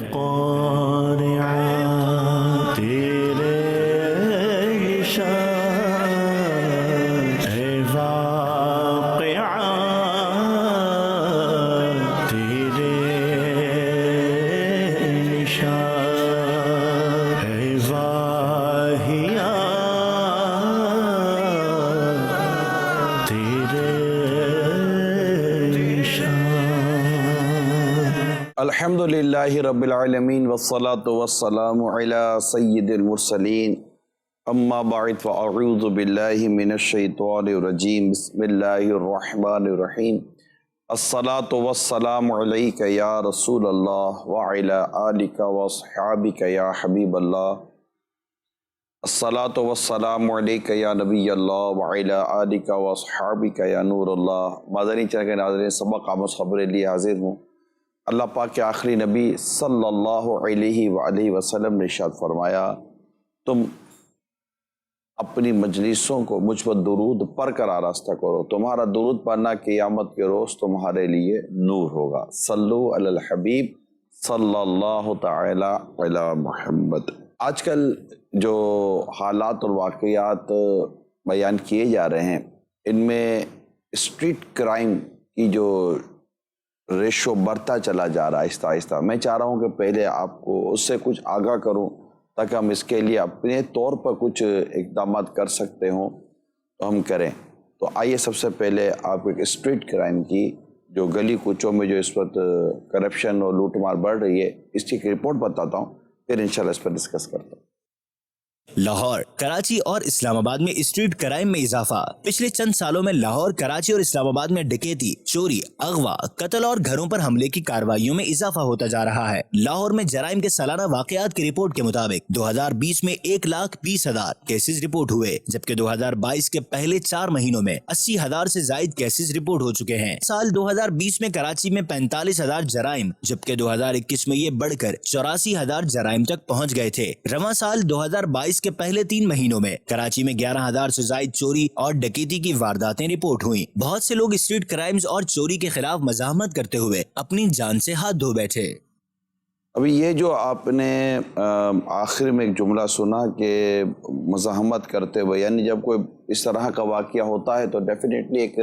قارعہ تیرے نشان، اے واقعہ تیرے نشان، اے واہیہ تیرے الحمدللہ رب العالمین والصلاة والسلام علی سید المرسلین، اما بعد فاعوذ باللہ من الشیطان الرجیم، بسم اللہ الرحمن الرحیم۔ الصلاة والسلام علیک یا رسول اللہ وعلی آلک واصحابک یا حبیب اللہ، الصلاة والسلام علیک یا نبی اللہ وعلی آلک واصحابک یا نور اللہ۔ مدنی چینل کے ناظرین، سبق آموز خبریں لیے حاضر ہوں۔ اللہ پاک کے آخری نبی صلی اللہ علیہ وآلہ وسلم نے ارشاد فرمایا، تم اپنی مجلسوں کو مجھ پر درود پڑھ کر آراستہ کرو، تمہارا درود پڑھنا قیامت کے روز تمہارے لیے نور ہوگا۔ صلو علی الحبیب صلی اللہ تعالی علی محمد۔ آج کل جو حالات اور واقعات بیان کیے جا رہے ہیں، ان میں اسٹریٹ کرائم کی جو ریشو بڑھتا چلا جا رہا ہے آہستہ آہستہ۔ میں چاہ رہا ہوں کہ پہلے آپ کو اس سے کچھ آگاہ کروں تاکہ ہم اس کے لیے اپنے طور پر کچھ اقدامات کر سکتے ہوں تو ہم کریں۔ تو آئیے سب سے پہلے آپ ایک اسٹریٹ کرائم کی جو گلی کوچوں میں جو اس وقت کرپشن اور لوٹ مار بڑھ رہی ہے، اس کی ایک رپورٹ بتاتا ہوں، پھر انشاءاللہ اس پر ڈسکس کرتا ہوں۔ لاہور، کراچی اور اسلام آباد میں اسٹریٹ کرائم میں اضافہ۔ پچھلے چند سالوں میں لاہور، کراچی اور اسلام آباد میں ڈکیتی، چوری، اغوا، قتل اور گھروں پر حملے کی کارروائیوں میں اضافہ ہوتا جا رہا ہے۔ لاہور میں جرائم کے سالانہ واقعات کی رپورٹ کے مطابق 2020 میں 1,20,000 کیسز رپورٹ ہوئے، جبکہ 2022 کے پہلے 4 مہینوں میں 80,000 سے زائد کیسز رپورٹ ہو چکے ہیں۔ سال 2020 میں کراچی میں 45,000 جرائم، جبکہ 2021 میں یہ بڑھ کر 84,000 جرائم تک پہنچ گئے تھے۔ رواں سال 2022 کے پہلے 3 مہینوں میں کراچی میں 11,000 سے زائد چوری اور ڈکیتی کی وارداتیں رپورٹ ہوئیں۔ بہت سے لوگ اسٹریٹ کرائمز اور چوری کے خلاف مزاحمت کرتے ہوئے اپنی جان سے ہاتھ دھو بیٹھے۔ ابھی یہ جو آپ نے آخر میں ایک جملہ سنا کہ مزاحمت کرتے ہوئے، یعنی جب کوئی اس طرح کا واقعہ ہوتا ہے تو ڈیفینیٹلی ایک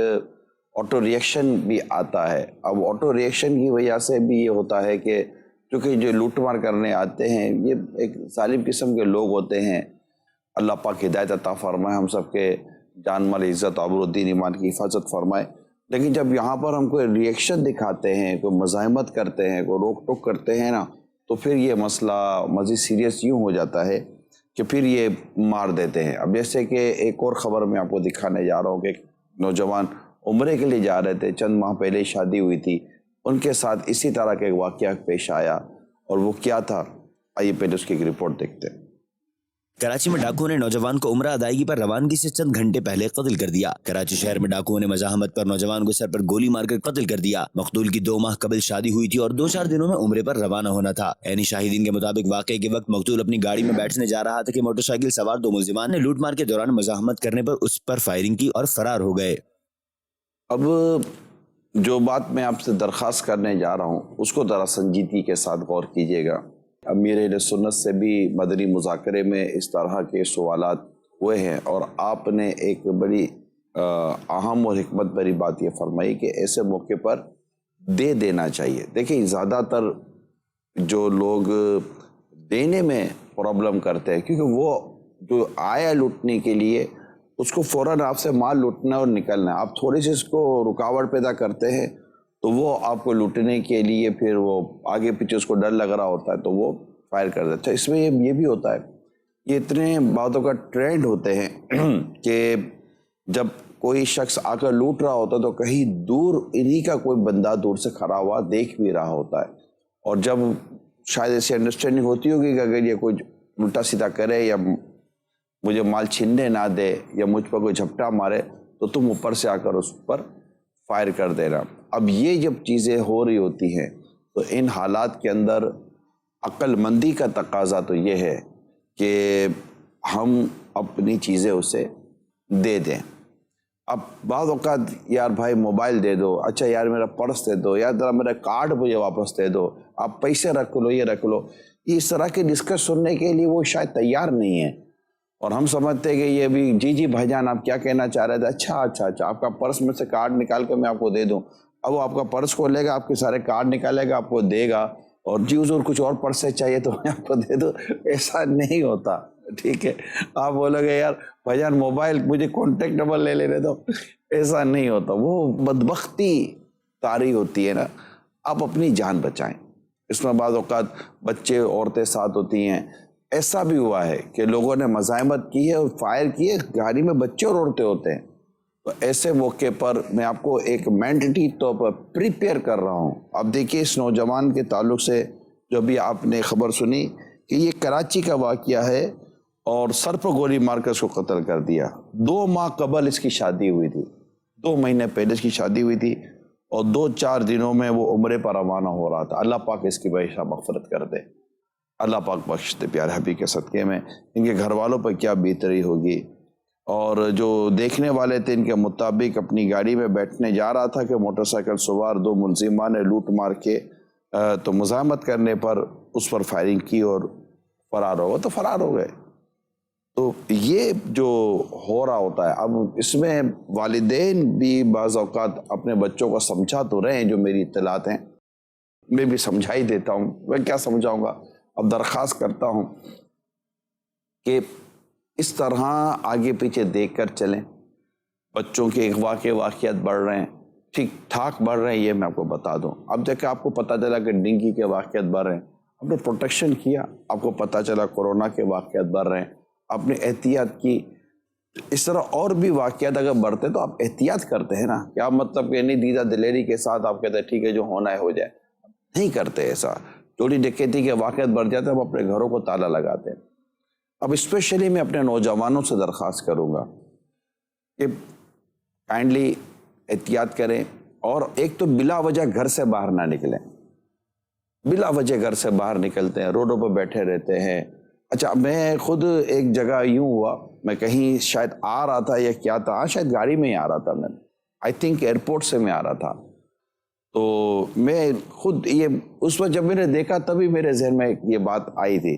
آٹو ریئیکشن بھی آتا ہے۔ اب آٹو ریئیکشن کی وجہ سے بھی یہ ہوتا ہے کہ چونکہ جو لوٹ مار کرنے آتے ہیں یہ ایک ظالم قسم کے لوگ ہوتے ہیں۔ اللہ پاک ہدایت عطا فرمائے، ہم سب کے جان مال عزت آبرو دین ایمان کی حفاظت فرمائے۔ لیکن جب یہاں پر ہم کوئی ریئیکشن دکھاتے ہیں، کوئی مزاحمت کرتے ہیں، کوئی روک ٹوک کرتے ہیں نا، تو پھر یہ مسئلہ مزید سیریس یوں ہو جاتا ہے کہ پھر یہ مار دیتے ہیں۔ اب جیسے کہ ایک اور خبر میں آپ کو دکھانے جا رہا ہوں کہ ایک نوجوان عمرے کے لیے جا رہے تھے، چند ماہ پہلے شادی ہوئی تھی، ان کے ساتھ اسی طرح کا ایک واقعہ پیش آیا، اور وہ کیا تھا، آئیے پہلے اس کی ایک رپورٹ دیکھتے ہیں۔ کراچی میں ڈاکوؤں نے نوجوان کو عمرہ ادائیگی پر روانگی سے چند گھنٹے پہلے قتل کر دیا۔ کراچی شہر میں ڈاکوؤں نے مزاحمت پر نوجوان کو سر پر گولی مار کر قتل کر دیا۔ مقتول کی 2 ماہ قبل شادی ہوئی تھی اور 2-4 دنوں میں عمرے پر روانہ ہونا تھا۔ عینی شاہدین کے مطابق واقعے کے وقت مقتول اپنی گاڑی میں بیٹھنے جا رہا تھا کہ موٹر سائیکل سوار 2 ملزمان نے لوٹ مار کے دوران مزاحمت کرنے پر اس پر فائرنگ کی اور فرار ہو گئے۔ اب جو بات میں آپ سے درخواست کرنے جا رہا ہوں اس کو ذرا سنجیدگی کے ساتھ غور کیجیے گا۔ امیر اہل سنت سے بھی مدنی مذاکرے میں اس طرح کے سوالات ہوئے ہیں، اور آپ نے ایک بڑی اہم اور حکمت بھری بات یہ فرمائی کہ ایسے موقع پر دے دینا چاہیے۔ دیکھیں، زیادہ تر جو لوگ دینے میں پرابلم کرتے ہیں، کیونکہ وہ جو آیا لوٹنے کے لیے اس کو فوراً آپ سے مال لوٹنا اور نکلنا ہے، آپ تھوڑی سی اس کو رکاوٹ پیدا کرتے ہیں تو وہ آپ کو لوٹنے کے لیے پھر وہ آگے پیچھے اس کو ڈر لگ رہا ہوتا ہے تو وہ فائر کر دیتا ہے۔ اس میں یہ بھی ہوتا ہے، یہ اتنے باتوں کا ٹرینڈ ہوتے ہیں کہ جب کوئی شخص آ کر لوٹ رہا ہوتا ہے تو کہیں دور انہی کا کوئی بندہ دور سے کھڑا ہوا دیکھ بھی رہا ہوتا ہے، اور جب شاید ایسی انڈرسٹینڈنگ ہوتی ہوگی کہ اگر یہ کوئی الٹا سیدھا کرے یا مجھے مال چھیننے نہ دے یا مجھ پر کوئی جھپٹا مارے تو تم اوپر سے آ کر اس پر فائر کر دینا۔ اب یہ جب چیزیں ہو رہی ہوتی ہیں تو ان حالات کے اندر عقل مندی کا تقاضا تو یہ ہے کہ ہم اپنی چیزیں اسے دے دیں۔ اب بعض اوقات یار بھائی موبائل دے دو، اچھا یار میرا پرس دے دو، یار ذرا میرا کارڈ مجھے واپس دے دو، آپ پیسے رکھ لو، یہ رکھ لو. اس طرح کے ڈسکس سننے کے لیے وہ شاید تیار نہیں ہے. اور ہم سمجھتے ہیں کہ یہ بھی جی بھائی جان آپ کیا کہنا چاہ رہے تھے، اچھا آپ کا پرس میں سے کارڈ نکال کے میں آپ کو دے دوں. اب وہ آپ کا پرس کھولے گا، آپ کے سارے کارڈ نکالے گا، آپ کو دے گا، اور جی حضور کچھ اور پرس سے چاہیے تو میں آپ کو دے دوں. ایسا نہیں ہوتا. ٹھیک ہے، آپ بولو گے یار بھائی جان موبائل مجھے کانٹیکٹ نمبر لے لینے دو. ایسا نہیں ہوتا. وہ بدبختی طاری ہوتی ہے نا. آپ اپنی جان بچائیں. اس میں بعض اوقات بچے عورتیں ساتھ ہوتی ہیں. ایسا بھی ہوا ہے کہ لوگوں نے مزاحمت کی ہے اور فائر کی ہے، گاڑی میں بچے اور عورتیں ہوتے ہیں. تو ایسے موقع پر میں آپ کو ایک مینڈیٹری طور پر پریپیئر کر رہا ہوں. اب دیکھیے اس نوجوان کے تعلق سے جو بھی آپ نے خبر سنی کہ یہ کراچی کا واقعہ ہے اور سر پر گولی مار کر اس کو قتل کر دیا. 2 ماہ قبل اس کی شادی ہوئی تھی، 2 مہینے پہلے اس کی شادی ہوئی تھی، اور 2-4 دنوں میں وہ عمرے پر روانہ ہو رہا تھا. اللہ پاک اس کی بخشا مغفرت کر دے. اللہ پاک بخش دے پیارے حبیب کے صدقے میں. ان کے گھر والوں پر کیا بیتری ہوگی. اور جو دیکھنے والے تھے ان کے مطابق اپنی گاڑی میں بیٹھنے جا رہا تھا کہ موٹر سائیکل سوار 2 ملزمان نے لوٹ مار کے تو مزاحمت کرنے پر اس پر فائرنگ کی اور فرار ہو گئے. تو فرار ہو گئے. تو یہ جو ہو رہا ہوتا ہے اب اس میں والدین بھی بعض اوقات اپنے بچوں کو سمجھا تو رہے ہیں. جو میری اطلاعات ہیں میں بھی سمجھا ہی دیتا ہوں. میں کیا سمجھاؤں گا. اب درخواست کرتا ہوں کہ اس طرح آگے پیچھے دیکھ کر چلیں. بچوں کے اغوا کے واقعات بڑھ رہے ہیں، ٹھیک ٹھاک بڑھ رہے ہیں، یہ میں آپ کو بتا دوں. اب دیکھیں آپ کو پتہ چلا کہ ڈینگی کے واقعات بڑھ رہے ہیں، آپ نے پروٹیکشن کیا. آپ کو پتہ چلا کورونا کے واقعات بڑھ رہے ہیں، آپ نے احتیاط کی. اس طرح اور بھی واقعات اگر بڑھتے تو آپ احتیاط کرتے ہیں نا. کیا مطلب کہ نہیں دیدہ دلیری کے ساتھ آپ کہتے ہیں ٹھیک ہے جو ہونا ہے ہو جائے. نہیں کرتے ایسا. چوری ڈکیتی کے واقعات بڑھ جاتے ہیں، ہم اپنے گھروں کو تالا لگاتے ہیں. اب اسپیشلی میں اپنے نوجوانوں سے درخواست کروں گا کہ کائنڈلی احتیاط کریں. اور ایک تو بلا وجہ گھر سے باہر نہ نکلیں. بلا وجہ گھر سے باہر نکلتے ہیں، روڈوں پہ بیٹھے رہتے ہیں. اچھا میں خود ایک جگہ یوں ہوا، میں کہیں شاید آ رہا تھا یا کیا تھا، شاید گاڑی میں ہی آ رہا تھا، میں آئی تھنک ایئرپورٹ سے میں آ رہا تھا. تو میں خود یہ اس وقت جب میں نے دیکھا تبھی میرے ذہن میں یہ بات آئی تھی.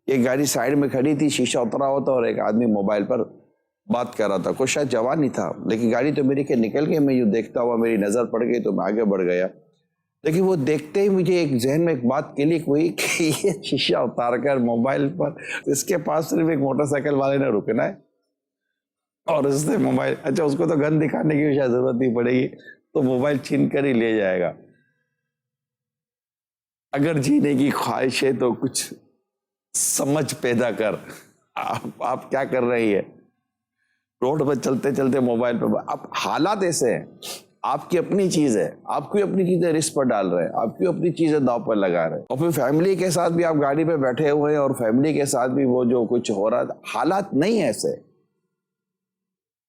ایک گاڑی سائیڈ میں کھڑی تھی، شیشہ اترا ہوا تھا اور ایک آدمی موبائل پر بات کر رہا تھا. کوئی شاید جوان ہی تھا، لیکن گاڑی تو میری کہ نکل گئی. میں یوں دیکھتا ہوا، میری نظر پڑ گئی تو میں آگے بڑھ گیا. لیکن وہ دیکھتے ہی مجھے ایک ذہن میں ایک بات کلک ہوئی کہ یہ شیشہ اتار کر موبائل پر اس کے پاس صرف ایک موٹر سائیکل والے نے رکنا ہے اور اس نے موبائل، اچھا اس کو تو گن دکھانے کی شاید ضرورت نہیں پڑے گی، تو موبائل چھین کر ہی لے جائے گا. اگر جینے کی خواہش ہے تو کچھ سمجھ پیدا کر. آپ کیا کر رہی ہے روڈ پر چلتے چلتے موبائل پہ. اب حالات ایسے ہیں، آپ کی اپنی چیز ہے، آپ کی اپنی چیزیں رسک پر ڈال رہے ہیں، آپ کی اپنی چیزیں داؤ پر لگا رہے ہیں، اور پھر فیملی کے ساتھ بھی آپ گاڑی پہ بیٹھے ہوئے ہیں اور فیملی کے ساتھ بھی وہ جو کچھ ہو رہا تھا. حالات نہیں ایسے.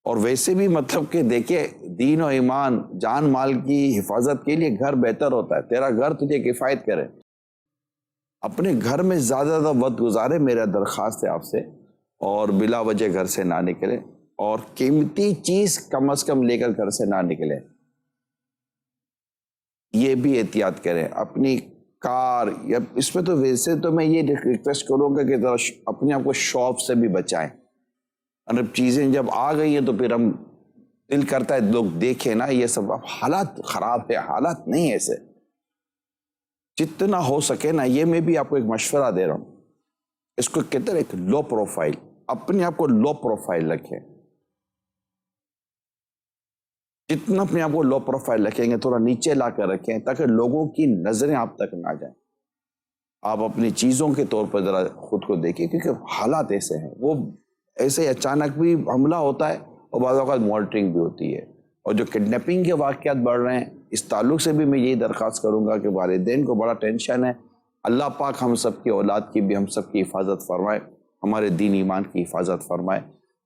اور ویسے بھی مطلب کہ دیکھیں دین و ایمان جان مال کی حفاظت کے لیے گھر بہتر ہوتا ہے. تیرا گھر تجھے کفایت کرے. اپنے گھر میں زیادہ وقت گزارے، میرا درخواست ہے آپ سے. اور بلا وجہ گھر سے نہ نکلے، اور قیمتی چیز کم از کم لے کر گھر سے نہ نکلے. یہ بھی احتیاط کریں. اپنی کار یا اس میں تو ویسے تو میں یہ ریکویسٹ کروں گا کہ ذرا اپنے آپ کو شوق سے بھی بچائیں. اور چیزیں جب آ گئی ہیں تو پھر ہم دل کرتا ہے لوگ دیکھیں نا یہ سب. اب حالات خراب ہے، حالات نہیں ایسے. جتنا ہو سکے نا، یہ میں بھی آپ کو ایک مشورہ دے رہا ہوں، اس کو کہتے ہیں ایک لو پروفائل. اپنے آپ کو لو پروفائل رکھیں. جتنا اپنے آپ کو لو پروفائل رکھیں گے، تھوڑا نیچے لا کر رکھیں تاکہ لوگوں کی نظریں آپ تک نہ جائیں. آپ اپنی چیزوں کے طور پر ذرا خود کو دیکھیں، کیونکہ حالات ایسے ہیں. وہ ایسے اچانک بھی حملہ ہوتا ہے اور بعض اوقات مانیٹرنگ بھی ہوتی ہے. اور جو کڈنیپنگ کے واقعات بڑھ رہے ہیں، اس تعلق سے بھی میں یہی درخواست کروں گا کہ والدین کو بڑا ٹینشن ہے. اللہ پاک ہم سب کی اولاد کی بھی ہم سب کی حفاظت فرمائے، ہمارے دین ایمان کی حفاظت فرمائے.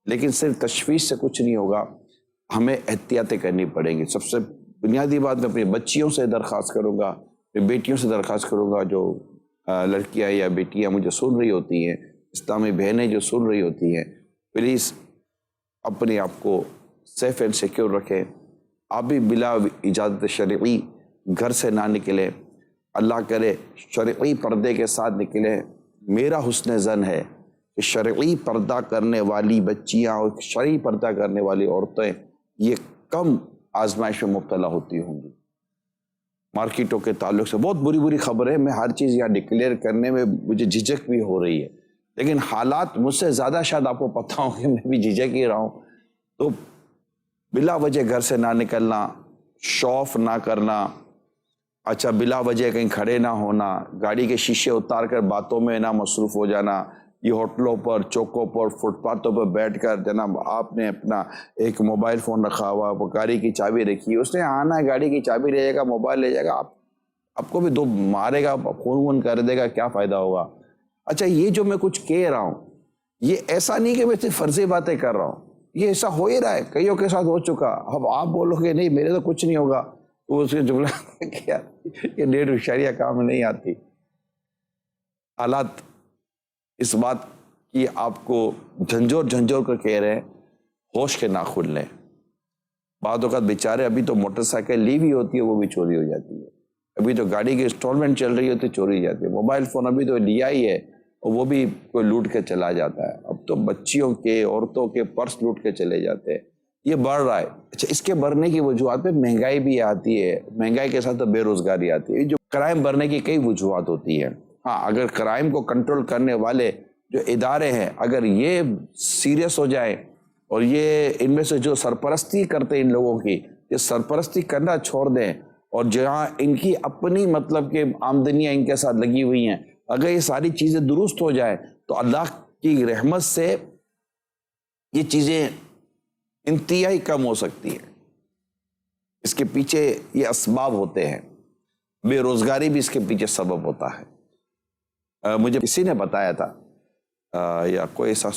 لیکن صرف تشویش سے کچھ نہیں ہوگا، ہمیں احتیاطیں کرنی پڑیں گی. سب سے بنیادی بات میں اپنی بچیوں سے درخواست کروں گا، اپنی بیٹیوں سے درخواست کروں گا، جو لڑکیاں یا بیٹیاں مجھے سن رہی ہوتی ہیں، اسلامی بہنیں جو سن رہی ہوتی ہیں، پلیز اپنے آپ کو سیف اینڈ سیکیور رکھیں. آپ بھی بلا اجازت شرعی گھر سے نہ نکلیں. اللہ کرے شرعی پردے کے ساتھ نکلیں. میرا حسن ظن ہے کہ شرعی پردہ کرنے والی بچیاں اور شرعی پردہ کرنے والی عورتیں یہ کم آزمائش میں مبتلا ہوتی ہوں گی. مارکیٹوں کے تعلق سے بہت بری بری خبریں، میں ہر چیز یہاں ڈکلیئر کرنے میں مجھے جھجک بھی ہو رہی ہے، لیکن حالات مجھ سے زیادہ شاید آپ کو پتہ ہو کہ میں بھی جھجک ہی رہا ہوں. تو بلا وجہ گھر سے نہ نکلنا، شوف نہ کرنا، اچھا بلا وجہ کہیں کھڑے نہ ہونا، گاڑی کے شیشے اتار کر باتوں میں نہ مصروف ہو جانا، یہ ہوٹلوں پر، چوکوں پر، فٹ پاتھوں پر بیٹھ کر جناب آپ نے اپنا ایک موبائل فون رکھا ہوا، وہ گاڑی کی چابی رکھی، اس نے آنا ہے گاڑی کی چابی لے جائے گا، موبائل لے جائے گا، آپ کو بھی دو مارے گا، خون وون کر دے گا، کیا فائدہ ہوگا. اچھا یہ جو میں کچھ کہہ رہا ہوں یہ ایسا نہیں کہ میں صرف فرضی باتیں کر رہا ہوں، یہ ایسا ہو ہی رہا ہے، کئیوں کے ساتھ ہو چکا. اب آپ بولو گے نہیں میرے تو کچھ نہیں ہوگا، تو اس کے جملہ کیا یہ 1.5 اشاریہ کام نہیں آتی. حالات اس بات کی آپ کو جھنجھوڑ کر کہہ رہے ہیں، ہوش کے ناخن لیں. بعض اوقات بیچارے ابھی تو موٹر سائیکل لی ہوئی ہوتی ہے وہ بھی چوری ہو جاتی ہے، ابھی تو گاڑی کی انسٹالمنٹ چل رہی ہوتی ہے چوری ہو جاتی ہے، موبائل فون ابھی تو لیا ہی ہے اور وہ بھی کوئی لوٹ کے چلا جاتا ہے. اب تو بچیوں کے، عورتوں کے پرس لوٹ کے چلے جاتے ہیں. یہ بڑھ رہا ہے. اچھا اس کے بڑھنے کی وجوہات پہ مہنگائی بھی آتی ہے، مہنگائی کے ساتھ تو بے روزگاری آتی ہے. جو کرائم بڑھنے کی کئی وجوہات ہوتی ہیں. ہاں اگر کرائم کو کنٹرول کرنے والے جو ادارے ہیں اگر یہ سیریس ہو جائیں اور یہ ان میں سے جو سرپرستی کرتے ہیں ان لوگوں کی، یہ سرپرستی کرنا چھوڑ دیں، اور جہاں ان کی اپنی مطلب کہ آمدنیاں ان کے ساتھ لگی ہوئی ہیں، اگر یہ ساری چیزیں درست ہو جائیں تو اللہ کی رحمت سے یہ چیزیں انتہائی کم ہو سکتی ہیں. اس کے پیچھے یہ اسباب ہوتے ہیں، بے روزگاری بھی اس کے پیچھے سبب ہوتا ہے. مجھے کسی نے بتایا تھا یا کوئی ایسا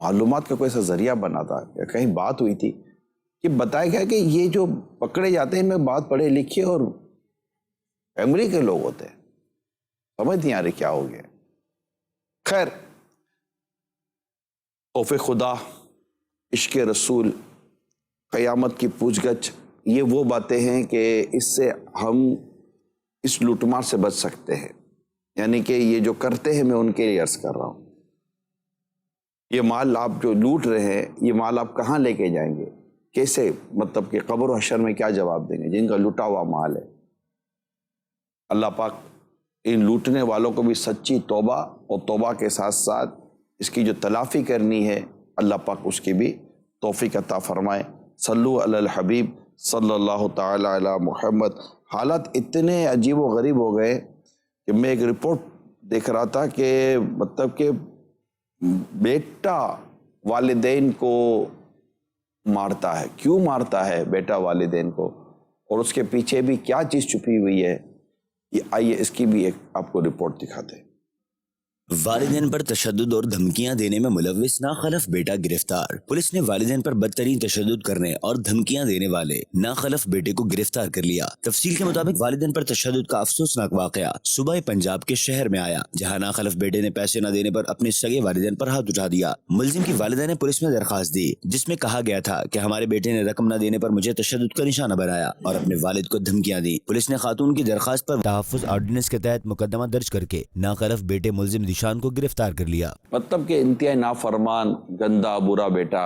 معلومات کا کوئی ایسا ذریعہ بنا تھا یا کہیں بات ہوئی تھی کہ بتایا گیا کہ یہ جو پکڑے جاتے ہیں ان میں بات پڑھے لکھے اور فیملی کے لوگ ہوتے ہیں. سمجھ نہیں آ رہی کیا ہو گیا. خیر، خوف خدا، عشق رسول، قیامت کی پوچھ گچھ، یہ وہ باتیں ہیں کہ اس سے ہم اس لوٹ مار سے بچ سکتے ہیں. یعنی کہ یہ جو کرتے ہیں میں ان کے لیے عرض کر رہا ہوں، یہ مال آپ جو لوٹ رہے ہیں یہ مال آپ کہاں لے کے جائیں گے، کیسے، مطلب کہ قبر و حشر میں کیا جواب دیں گے جن کا لوٹا ہوا مال ہے. اللہ پاک ان لوٹنے والوں کو بھی سچی توبہ اور توبہ کے ساتھ ساتھ اس کی جو تلافی کرنی ہے اللہ پاک اس کی بھی توفیق عطا فرمائے. صلو علی الحبیب صلی اللہ تعالی علی محمد. حالات اتنے عجیب و غریب ہو گئے کہ میں ایک رپورٹ دیکھ رہا تھا کہ مطلب کہ بیٹا والدین کو مارتا ہے. کیوں مارتا ہے بیٹا والدین کو اور اس کے پیچھے بھی کیا چیز چھپی ہوئی ہے، یہ آئیے اس کی بھی ایک آپ کو رپورٹ دکھاتے ہیں. والدین پر تشدد اور دھمکیاں دینے میں ملوث ناخلف بیٹا گرفتار. پولیس نے والدین پر بدترین تشدد کرنے اور دھمکیاں دینے والے ناخلف بیٹے کو گرفتار کر لیا. تفصیل کے مطابق والدین پر تشدد کا افسوسناک واقعہ صوبہ پنجاب کے شہر میں آیا، جہاں ناخلف بیٹے نے پیسے نہ دینے پر اپنے سگے والدین پر ہاتھ اٹھا دیا. ملزم کی والدہ نے پولیس میں درخواست دی جس میں کہا گیا تھا کہ ہمارے بیٹے نے رقم نہ دینے پر مجھے تشدد کا نشانہ بنایا اور اپنے والد کو دھمکیاں دی. پولیس نے خاتون کی درخواست پر تحفظ آرڈیننس کے تحت مقدمہ درج کر کے ناخلف بیٹے ملزم ذیشان کو گرفتار کر لیا. مطلب کہ انتہائی نافرمان، گندا، برا بیٹا،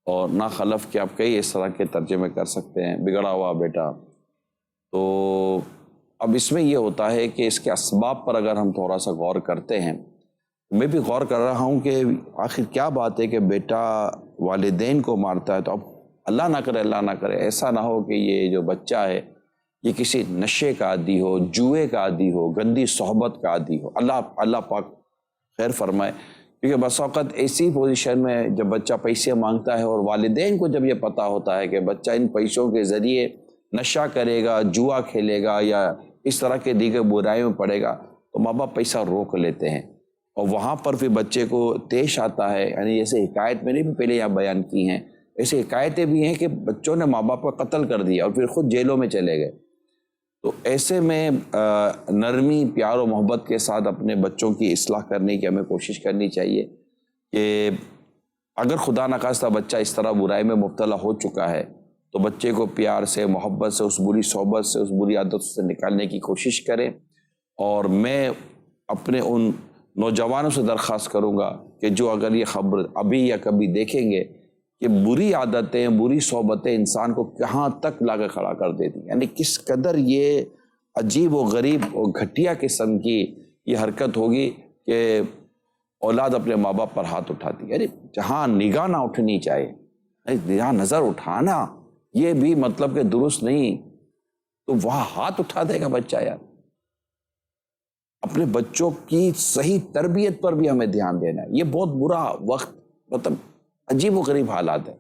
اور ناخلف کے آپ کئی اس طرح کے ترجمے کر سکتے ہیں، بگڑا ہوا بیٹا. تو اب اس میں یہ ہوتا ہے کہ اس کے اسباب پر اگر ہم تھوڑا سا غور کرتے ہیں، میں بھی غور کر رہا ہوں کہ آخر کیا بات ہے کہ بیٹا والدین کو مارتا ہے. تو اب اللہ نہ کرے ایسا نہ ہو کہ یہ جو بچہ ہے یہ کسی نشے کا عادی ہو، جوئے کا عادی ہو، گندی صحبت کا عادی ہو. اللہ پاک خیر فرمائے. کیونکہ بس اوقات ایسی پوزیشن میں جب بچہ پیسے مانگتا ہے اور والدین کو جب یہ پتہ ہوتا ہے کہ بچہ ان پیسوں کے ذریعے نشہ کرے گا، جوا کھیلے گا یا اس طرح کے دیگر برائیوں میں پڑے گا، تو ماں باپ پیسہ روک لیتے ہیں. اور وہاں پر پھر بچے کو پیش آتا ہے، یعنی جیسے حکایت میں نے بھی پہلے یہاں بیان کی ہیں، ایسی حکایتیں بھی ہیں کہ بچوں نے ماں باپ کا قتل کر دیا اور پھر خود جیلوں میں چلے گئے. تو ایسے میں نرمی، پیار و محبت کے ساتھ اپنے بچوں کی اصلاح کرنے کی ہمیں کوشش کرنی چاہیے کہ اگر خدا نخواستہ بچہ اس طرح برائی میں مبتلا ہو چکا ہے تو بچے کو پیار سے، محبت سے، اس بری صحبت سے، اس بری عادت سے نکالنے کی کوشش کریں. اور میں اپنے ان نوجوانوں سے درخواست کروں گا کہ جو اگر یہ خبر ابھی یا کبھی دیکھیں گے کہ بری عادتیں، بری صحبتیں انسان کو کہاں تک لا کے کھڑا کر دیتی، یعنی کس قدر یہ عجیب و غریب اور گھٹیا قسم کی یہ حرکت ہوگی کہ اولاد اپنے ماں باپ پر ہاتھ اٹھاتی. یعنی جہاں نگاہ نہ اٹھنی چاہیے، جہاں نظر اٹھانا یہ بھی مطلب کہ درست نہیں، تو وہاں ہاتھ اٹھا دے گا بچہ. یار اپنے بچوں کی صحیح تربیت پر بھی ہمیں دھیان دینا ہے. یہ بہت برا وقت، مطلب عجیب و غریب حالات ہیں.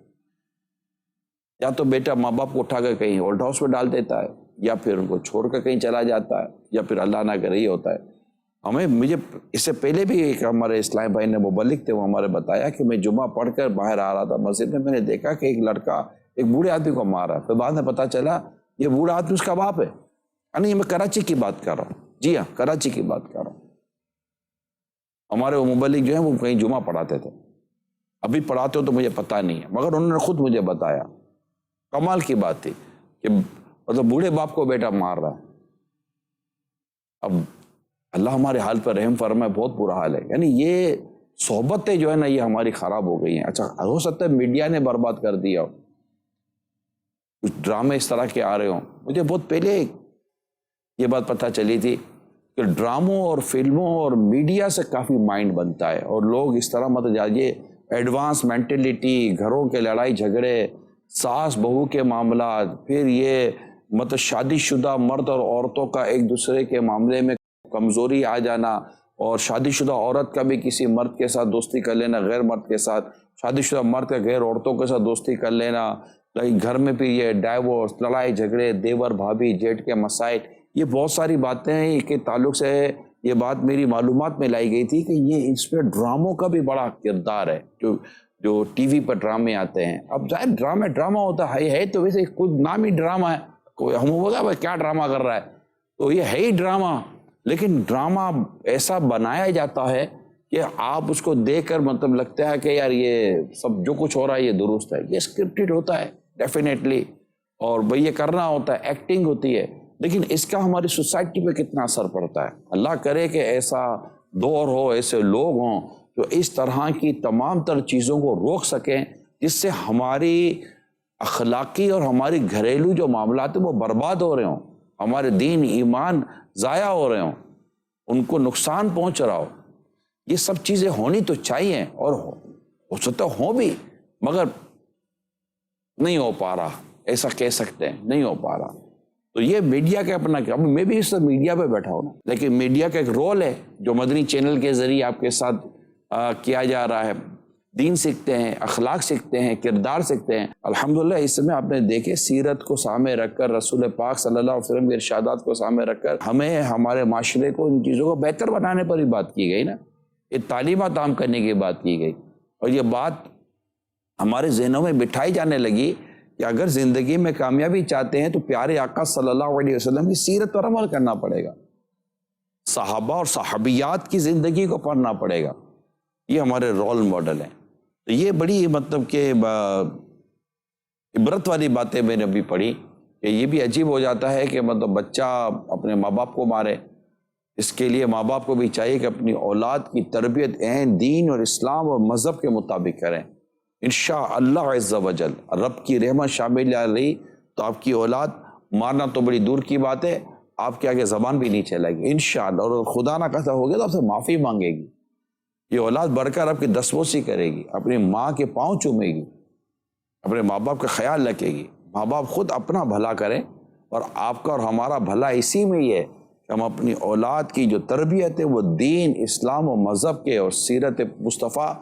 یا تو بیٹا ماں باپ کو اٹھا کر کہیں اولڈ ہاؤس میں ڈال دیتا ہے، یا پھر ان کو چھوڑ کر کہیں چلا جاتا ہے، یا پھر اللہ نہ کرے یہ ہوتا ہے. مجھے اس سے پہلے بھی ایک ہمارے اسلام بھائی نے مبلغ تھے، وہ ہمارے بتایا کہ میں جمعہ پڑھ کر باہر آ رہا تھا مسجد میں نے دیکھا کہ ایک لڑکا ایک بوڑھے آدمی کو مارا. پھر بعد میں پتا چلا یہ بوڑھا آدمی اس کا باپ ہے. یعنی میں کراچی کی بات کر رہا ہوں، جی ہاں کراچی کی بات کر رہا ہوں. ہمارے وہ مبلغ جو ہیں وہ کہیں جمعہ پڑھاتے تھے، ابھی پڑھاتے ہو تو مجھے پتہ نہیں ہے، مگر انہوں نے خود مجھے بتایا. کمال کی بات تھی کہ مطلب بوڑھے باپ کو بیٹا مار رہا ہے. اب اللہ ہمارے حال پر رحم فرمائے، بہت برا حال ہے. یعنی یہ صحبتیں جو ہے نا یہ ہماری خراب ہو گئی ہیں. اچھا ہو سکتا ہے میڈیا نے برباد کر دیا ہو، کچھ ڈرامے اس طرح کے آ رہے ہوں. مجھے بہت پہلے یہ بات پتہ چلی تھی کہ ڈراموں اور فلموں اور میڈیا سے کافی مائنڈ بنتا ہے، اور لوگ اس طرح مطلب یہ ایڈوانس مینٹلٹی، گھروں کے لڑائی جھگڑے، ساس بہو کے معاملات، پھر یہ مطلب شادی شدہ مرد اور عورتوں کا ایک دوسرے کے معاملے میں کمزوری آ جانا، اور شادی شدہ عورت کا بھی کسی مرد کے ساتھ دوستی کر لینا، غیر مرد کے ساتھ، شادی شدہ مرد کا غیر عورتوں کے ساتھ دوستی کر لینا، گھر میں پھر یہ ڈائیورس، لڑائی جھگڑے، دیور بھابھی جیٹھ کے مسائل، یہ بہت ساری باتیں ہیں کے تعلق سے یہ بات میری معلومات میں لائی گئی تھی کہ یہ اس پہ ڈراموں کا بھی بڑا کردار ہے. جو ٹی وی پر ڈرامے آتے ہیں، اب ظاہر ڈرامہ ہوتا ہے تو ویسے خود نام ہی ڈرامہ ہے. کوئی ہم بولا بھائی کیا ڈرامہ کر رہا ہے، تو یہ ہے ہی ڈرامہ. لیکن ڈرامہ ایسا بنایا جاتا ہے کہ آپ اس کو دیکھ کر مطلب لگتا ہے کہ یار یہ سب جو کچھ ہو رہا ہے یہ درست ہے. یہ اسکرپٹڈ ہوتا ہے ڈیفینیٹلی، اور بھئی یہ کرنا ہوتا ہے، ایکٹنگ ہوتی ہے. لیکن اس کا ہماری سوسائٹی پہ کتنا اثر پڑتا ہے. اللہ کرے کہ ایسا دور ہو، ایسے لوگ ہوں جو اس طرح کی تمام تر چیزوں کو روک سکیں جس سے ہماری اخلاقی اور ہماری گھریلو جو معاملات ہیں وہ برباد ہو رہے ہوں، ہمارے دین ایمان ضائع ہو رہے ہوں، ان کو نقصان پہنچ رہا ہو. یہ سب چیزیں ہونی تو چاہیے، اور ہو سکتا ہوں بھی، مگر نہیں ہو پا رہا. ایسا کہہ سکتے ہیں نہیں ہو پا رہا. تو یہ میڈیا کا اپنا کیا، میں بھی اس میڈیا پہ بیٹھا ہوں، لیکن میڈیا کا ایک رول ہے جو مدنی چینل کے ذریعے آپ کے ساتھ کیا جا رہا ہے. دین سیکھتے ہیں، اخلاق سیکھتے ہیں، کردار سیکھتے ہیں. الحمدللہ اس میں آپ نے دیکھے سیرت کو سامنے رکھ کر، رسول پاک صلی اللہ علیہ وسلم کے ارشادات کو سامنے رکھ کر ہمیں ہمارے معاشرے کو ان چیزوں کو بہتر بنانے پر ہی بات کی گئی نا. یہ تعلیمات عام کرنے کی بات کی گئی، اور یہ بات ہمارے ذہنوں میں بٹھائی جانے لگی کہ اگر زندگی میں کامیابی چاہتے ہیں تو پیارے آقا صلی اللہ علیہ وسلم کی سیرت پر عمل کرنا پڑے گا، صحابہ اور صحابیات کی زندگی کو پڑھنا پڑے گا. یہ ہمارے رول ماڈل ہیں. تو یہ بڑی مطلب کہ عبرت والی باتیں میں نے ابھی پڑھی کہ یہ بھی عجیب ہو جاتا ہے کہ مطلب بچہ اپنے ماں باپ کو مارے. اس کے لیے ماں باپ کو بھی چاہیے کہ اپنی اولاد کی تربیت عین دین اور اسلام اور مذہب کے مطابق کریں. انشاءاللہ عز و جل رب کی رحمت شامل علی تو آپ کی اولاد مارنا تو بڑی دور کی بات ہے، آپ کے آگے زبان بھی نہیں چلے گی انشاءاللہ. اور خدا نہ خواستہ ہو گیا تو آپ سے معافی مانگے گی. یہ اولاد بڑھ کر آپ کی دستبوسی کرے گی، اپنی ماں کے پاؤں چومے گی، اپنے ماں باپ کا خیال رکھے گی. ماں باپ خود اپنا بھلا کریں، اور آپ کا اور ہمارا بھلا اسی میں ہی ہے کہ ہم اپنی اولاد کی جو تربیت ہے وہ دین، اسلام و مذہب کے اور سیرت مصطفیٰ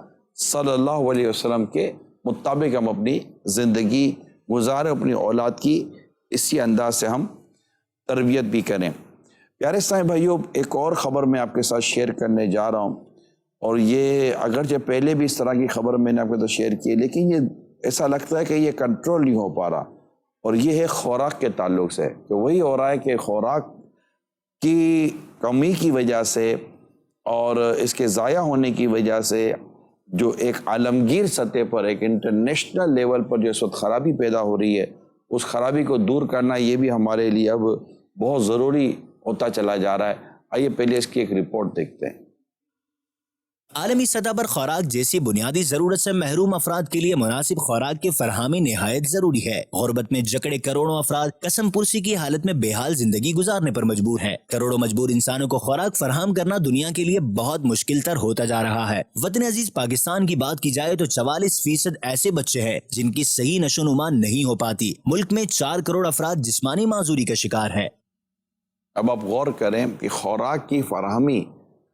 صلی اللہ علیہ وسلم کے مطابق ہم اپنی زندگی گزاریں، اپنی اولاد کی اسی انداز سے ہم تربیت بھی کریں. پیارے اسلامی بھائیوں، ایک اور خبر میں آپ کے ساتھ شیئر کرنے جا رہا ہوں، اور یہ اگرچہ پہلے بھی اس طرح کی خبر میں نے آپ کے ساتھ شیئر کی، لیکن یہ ایسا لگتا ہے کہ یہ کنٹرول نہیں ہو پا رہا. اور یہ ہے خوراک کے تعلق سے. تو وہی ہو رہا ہے کہ خوراک کی کمی کی وجہ سے اور اس کے ضائع ہونے کی وجہ سے جو ایک عالمگیر سطح پر ایک انٹرنیشنل لیول پر جو اس وقت خرابی پیدا ہو رہی ہے، اس خرابی کو دور کرنا یہ بھی ہمارے لیے اب بہت ضروری ہوتا چلا جا رہا ہے۔ آئیے پہلے اس کی ایک رپورٹ دیکھتے ہیں۔ عالمی سطح پر خوراک جیسی بنیادی ضرورت سے محروم افراد کے لیے مناسب خوراک کی فراہمی نہایت ضروری ہے۔ غربت میں جکڑے کروڑوں افراد قسم پرسی کی حالت میں بے حال زندگی گزارنے پر مجبور ہیں۔ کروڑوں مجبور انسانوں کو خوراک فراہم کرنا دنیا کے لیے بہت مشکل تر ہوتا جا رہا ہے۔ وطن عزیز پاکستان کی بات کی جائے تو 44% ایسے بچے ہیں جن کی صحیح نشو نما نہیں ہو پاتی۔ ملک میں 4 کروڑ افراد جسمانی معذوری کا شکار ہیں۔ اب آپ غور کریں کہ خوراک کی فراہمی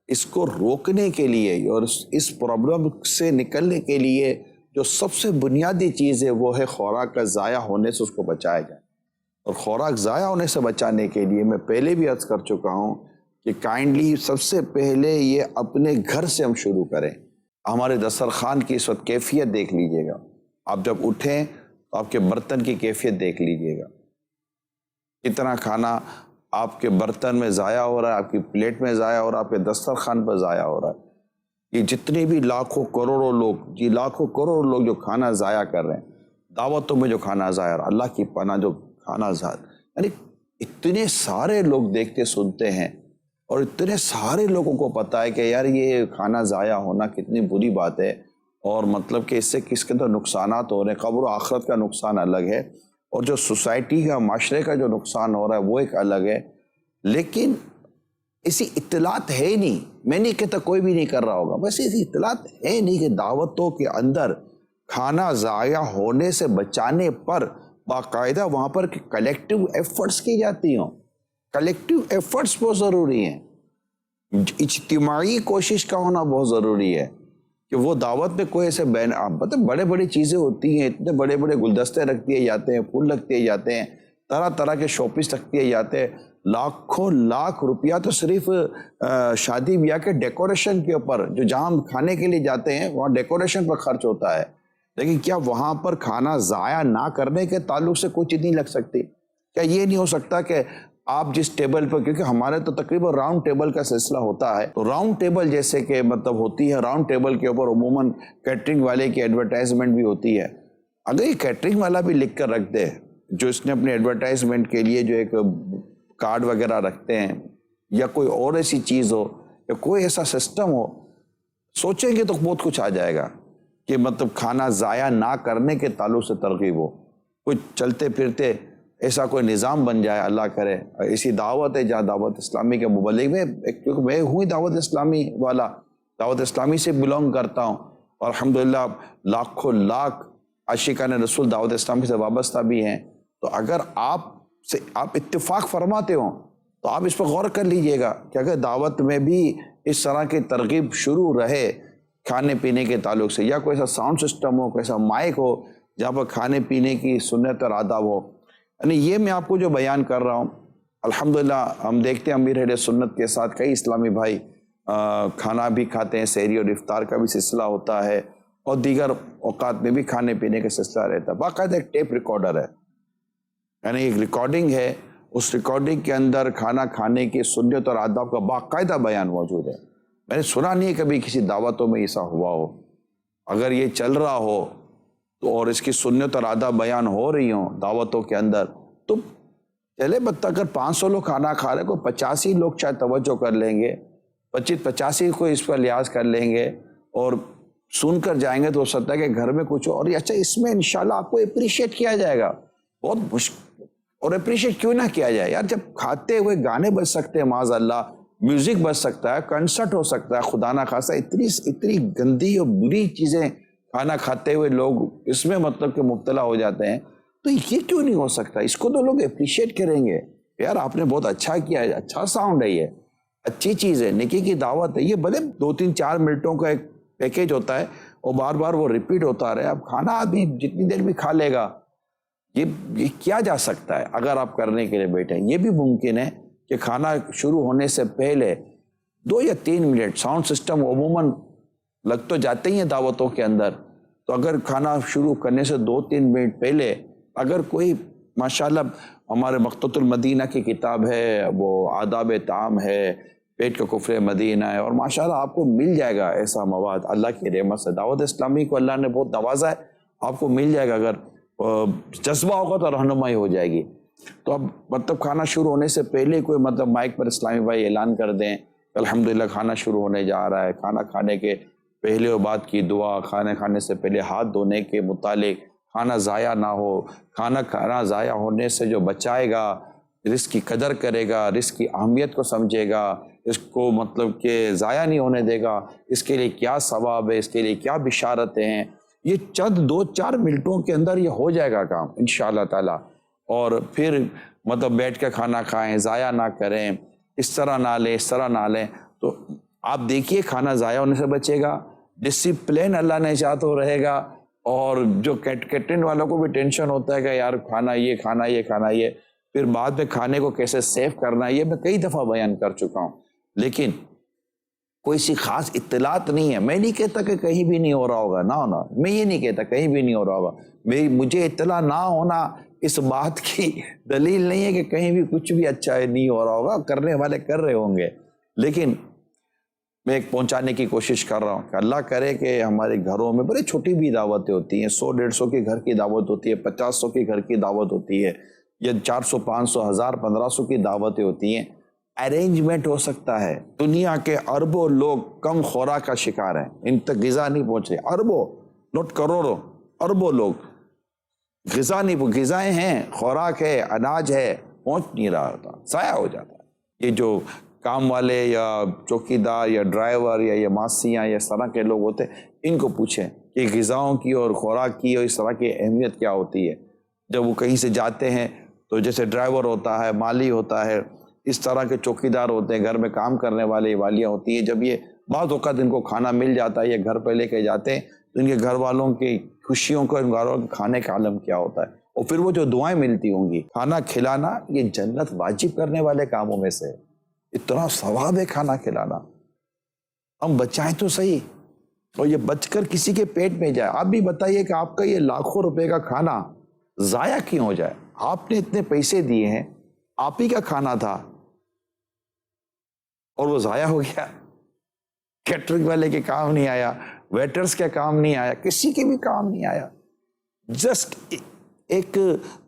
اس کو روکنے کے لیے اور اس پرابلم سے نکلنے کے لیے جو سب سے بنیادی چیز ہے وہ ہے خوراک کا ضائع ہونے سے اس کو بچایا جائے۔ اور خوراک ضائع ہونے سے بچانے کے لیے میں پہلے بھی عرض کر چکا ہوں کہ کائنڈلی سب سے پہلے یہ اپنے گھر سے ہم شروع کریں۔ ہمارے دسترخوان کی اس وقت کیفیت دیکھ لیجئے گا، آپ جب اٹھیں تو آپ کے برتن کی کیفیت دیکھ لیجئے گا، کتنا کھانا آپ کے برتن میں ضائع ہو رہا ہے، آپ کی پلیٹ میں ضائع ہو رہا ہے، آپ کے دسترخوان پر ضائع ہو رہا ہے۔ یہ جتنے بھی لاکھوں کروڑوں لوگ جو کھانا ضائع کر رہے ہیں، دعوتوں میں جو کھانا ضائع رہا، اللہ کی پناہ جو کھانا ضائع، یعنی اتنے سارے لوگ دیکھتے سنتے ہیں اور اتنے سارے لوگوں کو پتہ ہے کہ یار یہ کھانا ضائع ہونا کتنی بری بات ہے، اور مطلب کہ اس سے کس کے اندر نقصانات ہو رہے ہیں۔ قبر و آخرت کا نقصان الگ ہے اور جو سوسائٹی کا معاشرے کا جو نقصان ہو رہا ہے وہ ایک الگ ہے، لیکن ایسی اطلاعات ہے نہیں۔ میں نہیں کہتا کوئی بھی نہیں کر رہا ہوگا، بس ایسی اطلاعات ہے نہیں کہ دعوتوں کے اندر کھانا ضائع ہونے سے بچانے پر باقاعدہ وہاں پر کلیکٹیو ایفرٹس کی جاتی ہوں۔ کلیکٹیو ایفرٹس بہت ضروری ہیں، اجتماعی کوشش کا ہونا بہت ضروری ہے کہ وہ دعوت میں کوئی ایسے مطلب بڑے بڑی چیزیں ہوتی ہیں، اتنے بڑے بڑے گلدستے رکھ دیے جاتے ہیں، پھول رکھ دیے جاتے ہیں، طرح طرح کے شو پیس رکھ دیے جاتے ہیں، لاکھوں لاکھ روپیہ تو صرف شادی بیاہ کے ڈیکوریشن کے اوپر، جو جہاں ہم کھانے کے لیے جاتے ہیں وہاں ڈیکوریشن پر خرچ ہوتا ہے، لیکن کیا وہاں پر کھانا ضائع نہ کرنے کے تعلق سے کوئی چیز نہیں لگ سکتی؟ کیا یہ نہیں ہو سکتا کہ آپ جس ٹیبل پر، کیونکہ ہمارے تو تقریباً راؤنڈ ٹیبل کا سلسلہ ہوتا ہے، تو راؤنڈ ٹیبل جیسے کہ مطلب ہوتی ہے، راؤنڈ ٹیبل کے اوپر عموماً کیٹرنگ والے کی ایڈورٹائزمنٹ بھی ہوتی ہے، اگر یہ کیٹرنگ والا بھی لکھ کر رکھ دے، جو اس نے اپنے ایڈورٹائزمنٹ کے لیے جو ایک کارڈ وغیرہ رکھتے ہیں، یا کوئی اور ایسی چیز ہو یا کوئی ایسا سسٹم ہو، سوچیں گے تو بہت کچھ آ جائے گا کہ مطلب کھانا ضائع نہ کرنے کے تعلق سے ترغیب ہو، کچھ چلتے پھرتے ایسا کوئی نظام بن جائے، اللہ کرے۔ ایسی دعوت ہے جہاں دعوت اسلامی کے مبلغ کیونکہ میں ہوں دعوت اسلامی والا، دعوت اسلامی سے بلونگ کرتا ہوں، اور الحمدللہ لاکھوں لاکھ عاشقان رسول دعوت اسلامی سے وابستہ بھی ہیں، تو اگر آپ اتفاق فرماتے ہوں تو آپ اس پر غور کر لیجئے گا کہ اگر دعوت میں بھی اس طرح کی ترغیب شروع رہے کھانے پینے کے تعلق سے، یا کوئی ایسا ساؤنڈ سسٹم ہو، کوئی ایسا مائک ہو جہاں پر کھانے پینے کی سنت اور آداب ہو، یعنی یہ میں آپ کو جو بیان کر رہا ہوں، الحمدللہ ہم دیکھتے ہیں امیر اہل سنت کے ساتھ کئی اسلامی بھائی کھانا بھی کھاتے ہیں، سحری اور افطار کا بھی سلسلہ ہوتا ہے، اور دیگر اوقات میں بھی کھانے پینے کا سلسلہ رہتا ہے۔ باقاعدہ ایک ٹیپ ریکارڈر ہے، یعنی ایک ریکارڈنگ ہے، اس ریکارڈنگ کے اندر کھانا کھانے کی سنت اور آداب کا باقاعدہ بیان موجود ہے۔ میں نے سنا نہیں کبھی کسی دعوتوں میں ایسا ہوا ہو۔ اگر یہ چل رہا ہو تو اور اس کی سنت اور آداب بیان ہو رہی ہوں دعوتوں کے اندر، تو چلے بت اگر 500 لوگ کھانا کھا رہے، کوئی 85 لوگ شاید توجہ کر لیں گے، 85 کو اس پر لحاظ کر لیں گے اور سن کر جائیں گے، تو ہو سکتا ہے کہ گھر میں کچھ اور اچھا اس میں انشاءاللہ آپ کو اپریشیٹ کیا جائے گا، بہت مشکل۔ اور اپریشیٹ کیوں نہ کیا جائے یار، جب کھاتے ہوئے گانے بج سکتے ہیں، معاذ اللہ میوزک بج سکتا ہے، کنسرٹ ہو سکتا ہے، خدا نہ خاصہ اتنی گندی اور بری چیزیں کھانا کھاتے ہوئے لوگ اس میں مطلب کہ مبتلا ہو جاتے ہیں، تو یہ کیوں نہیں ہو سکتا؟ اس کو تو لوگ اپریشیٹ کریں گے، یار آپ نے بہت اچھا کیا ہے، اچھا ساؤنڈ ہے، یہ اچھی چیز ہے، نیکی کی دعوت ہے۔ یہ بھلے 2-3-4 منٹوں کا ایک پیکیج ہوتا ہے اور بار بار وہ ریپیٹ ہوتا رہے، اب کھانا آدمی جتنی دیر بھی کھا لے گا، یہ کیا جا سکتا ہے اگر آپ کرنے کے لیے بیٹھے ہیں۔ یہ بھی ممکن ہے کہ کھانا شروع ہونے سے پہلے 2 یا 3 منٹ، ساؤنڈ سسٹم عموماً لگ تو جاتے ہی ہیں دعوتوں کے اندر، تو اگر کھانا شروع کرنے سے 2-3 منٹ پہلے اگر کوئی ماشاءاللہ ہمارے مقتۃ المدینہ کی کتاب ہے، وہ آداب طعام ہے، پیٹ کا کفر مدینہ ہے، اور ماشاءاللہ آپ کو مل جائے گا ایسا مواد اللہ کی رحمت سے۔ دعوت اسلامی کو اللہ نے بہت نوازا ہے، آپ کو مل جائے گا، اگر جذبہ ہوگا تو رہنمائی ہو جائے گی۔ تو اب مطلب کھانا شروع ہونے سے پہلے کوئی مطلب مائک پر اسلامی بھائی اعلان کر دیں کہ الحمدللہ کھانا شروع ہونے جا رہا ہے، کھانا کھانے کے پہلے و بعد کی دعا، کھانا کھانے سے پہلے ہاتھ دھونے کے متعلق، کھانا ضائع نہ ہو، کھانا ضائع ہونے سے جو بچائے گا، رزق کی قدر کرے گا، رزق کی اہمیت کو سمجھے گا، اس کو مطلب کہ ضائع نہیں ہونے دے گا، اس کے لیے کیا ثواب ہے، اس کے لیے کیا بشارتیں ہیں، یہ چند 2-4 منٹوں کے اندر یہ ہو جائے گا کام انشاءاللہ تعالی۔ اور پھر مطلب بیٹھ کے کھانا کھائیں، ضائع نہ کریں، اس طرح نہ لیں، اس طرح نہ لیں، تو آپ دیکھیے کھانا ضائع ہونے سے بچے گا، ڈسپلن اللہ نے چاہا تو رہے گا۔ اور جو کیٹرنگ والوں کو بھی ٹینشن ہوتا ہے کہ یار کھانا یہ کھانا یہ کھانا یہ، پھر بعد میں کھانے کو کیسے سیو کرنا ہے، یہ میں کئی دفعہ بیان کر چکا ہوں، لیکن کوئی سی خاص اطلاعات نہیں ہے۔ میں نہیں کہتا کہ کہیں بھی نہیں ہو رہا ہوگا، نہ میں یہ نہیں کہتا کہیں بھی نہیں ہو رہا ہوگا، مجھے اطلاع نہ ہونا اس بات کی دلیل نہیں ہے کہ کہیں بھی کچھ بھی اچھا نہیں ہو رہا ہوگا، کرنے والے کر رہے ہوں گے، لیکن میں ایک پہنچانے کی کوشش کر رہا ہوں کہ اللہ کرے کہ ہمارے گھروں میں بڑے چھوٹی بھی دعوتیں ہوتی ہیں، 100-150 کے گھر کی دعوت ہوتی ہے، 50-100 کے گھر کی دعوت ہوتی ہے، یا 400-500-1000 1500 کی دعوتیں ہوتی ہیں، ارینجمنٹ ہو سکتا ہے۔ دنیا کے اربوں لوگ کم خوراک کا شکار ہیں، ان تک غذا نہیں پہنچے، اربوں نوٹ کروڑوں، اربوں لوگ غذا نہیں، غذائیں ہیں، خوراک ہے، اناج ہے، پہنچ نہیں رہا ہوتا، ضائع ہو جاتا ہے۔ یہ جو کام والے یا چوکیدار یا ڈرائیور یا یہ ماسیاں یا اس طرح کے لوگ ہوتے ہیں، ان کو پوچھیں کہ غذاؤں کی اور خوراک کی اور اس طرح کی اہمیت کیا ہوتی ہے۔ جب وہ کہیں سے جاتے ہیں تو جیسے ڈرائیور ہوتا ہے، مالی ہوتا ہے، اس طرح کے چوکیدار ہوتے ہیں، گھر میں کام کرنے والے والیاں ہوتی ہیں، جب یہ بعض اوقات ان کو کھانا مل جاتا ہے، یہ گھر پہ لے کے جاتے ہیں، تو ان کے گھر والوں کی خوشیوں کو، ان گھر والوں کے کھانے کا عالم کیا ہوتا ہے، اور پھر وہ جو دعائیں ملتی ہوں گی۔ کھانا کھلانا یہ جنت واجب کرنے والے کاموں میں سے، اتنا ثواب ہے کھانا کھلانا، ہم بچائیں تو صحیح، اور یہ بچ کر کسی کے پیٹ میں جائے۔ آپ بھی بتائیے کہ آپ کا یہ لاکھوں روپے کا کھانا ضائع کیوں ہو جائے؟ آپ نے اتنے پیسے دیے ہیں، آپ ہی کا کھانا تھا اور وہ ضائع ہو گیا، کیٹرنگ والے کے کام نہیں آیا، ویٹرز کے کام نہیں آیا، کسی کے بھی کام نہیں آیا۔ جسٹ ایک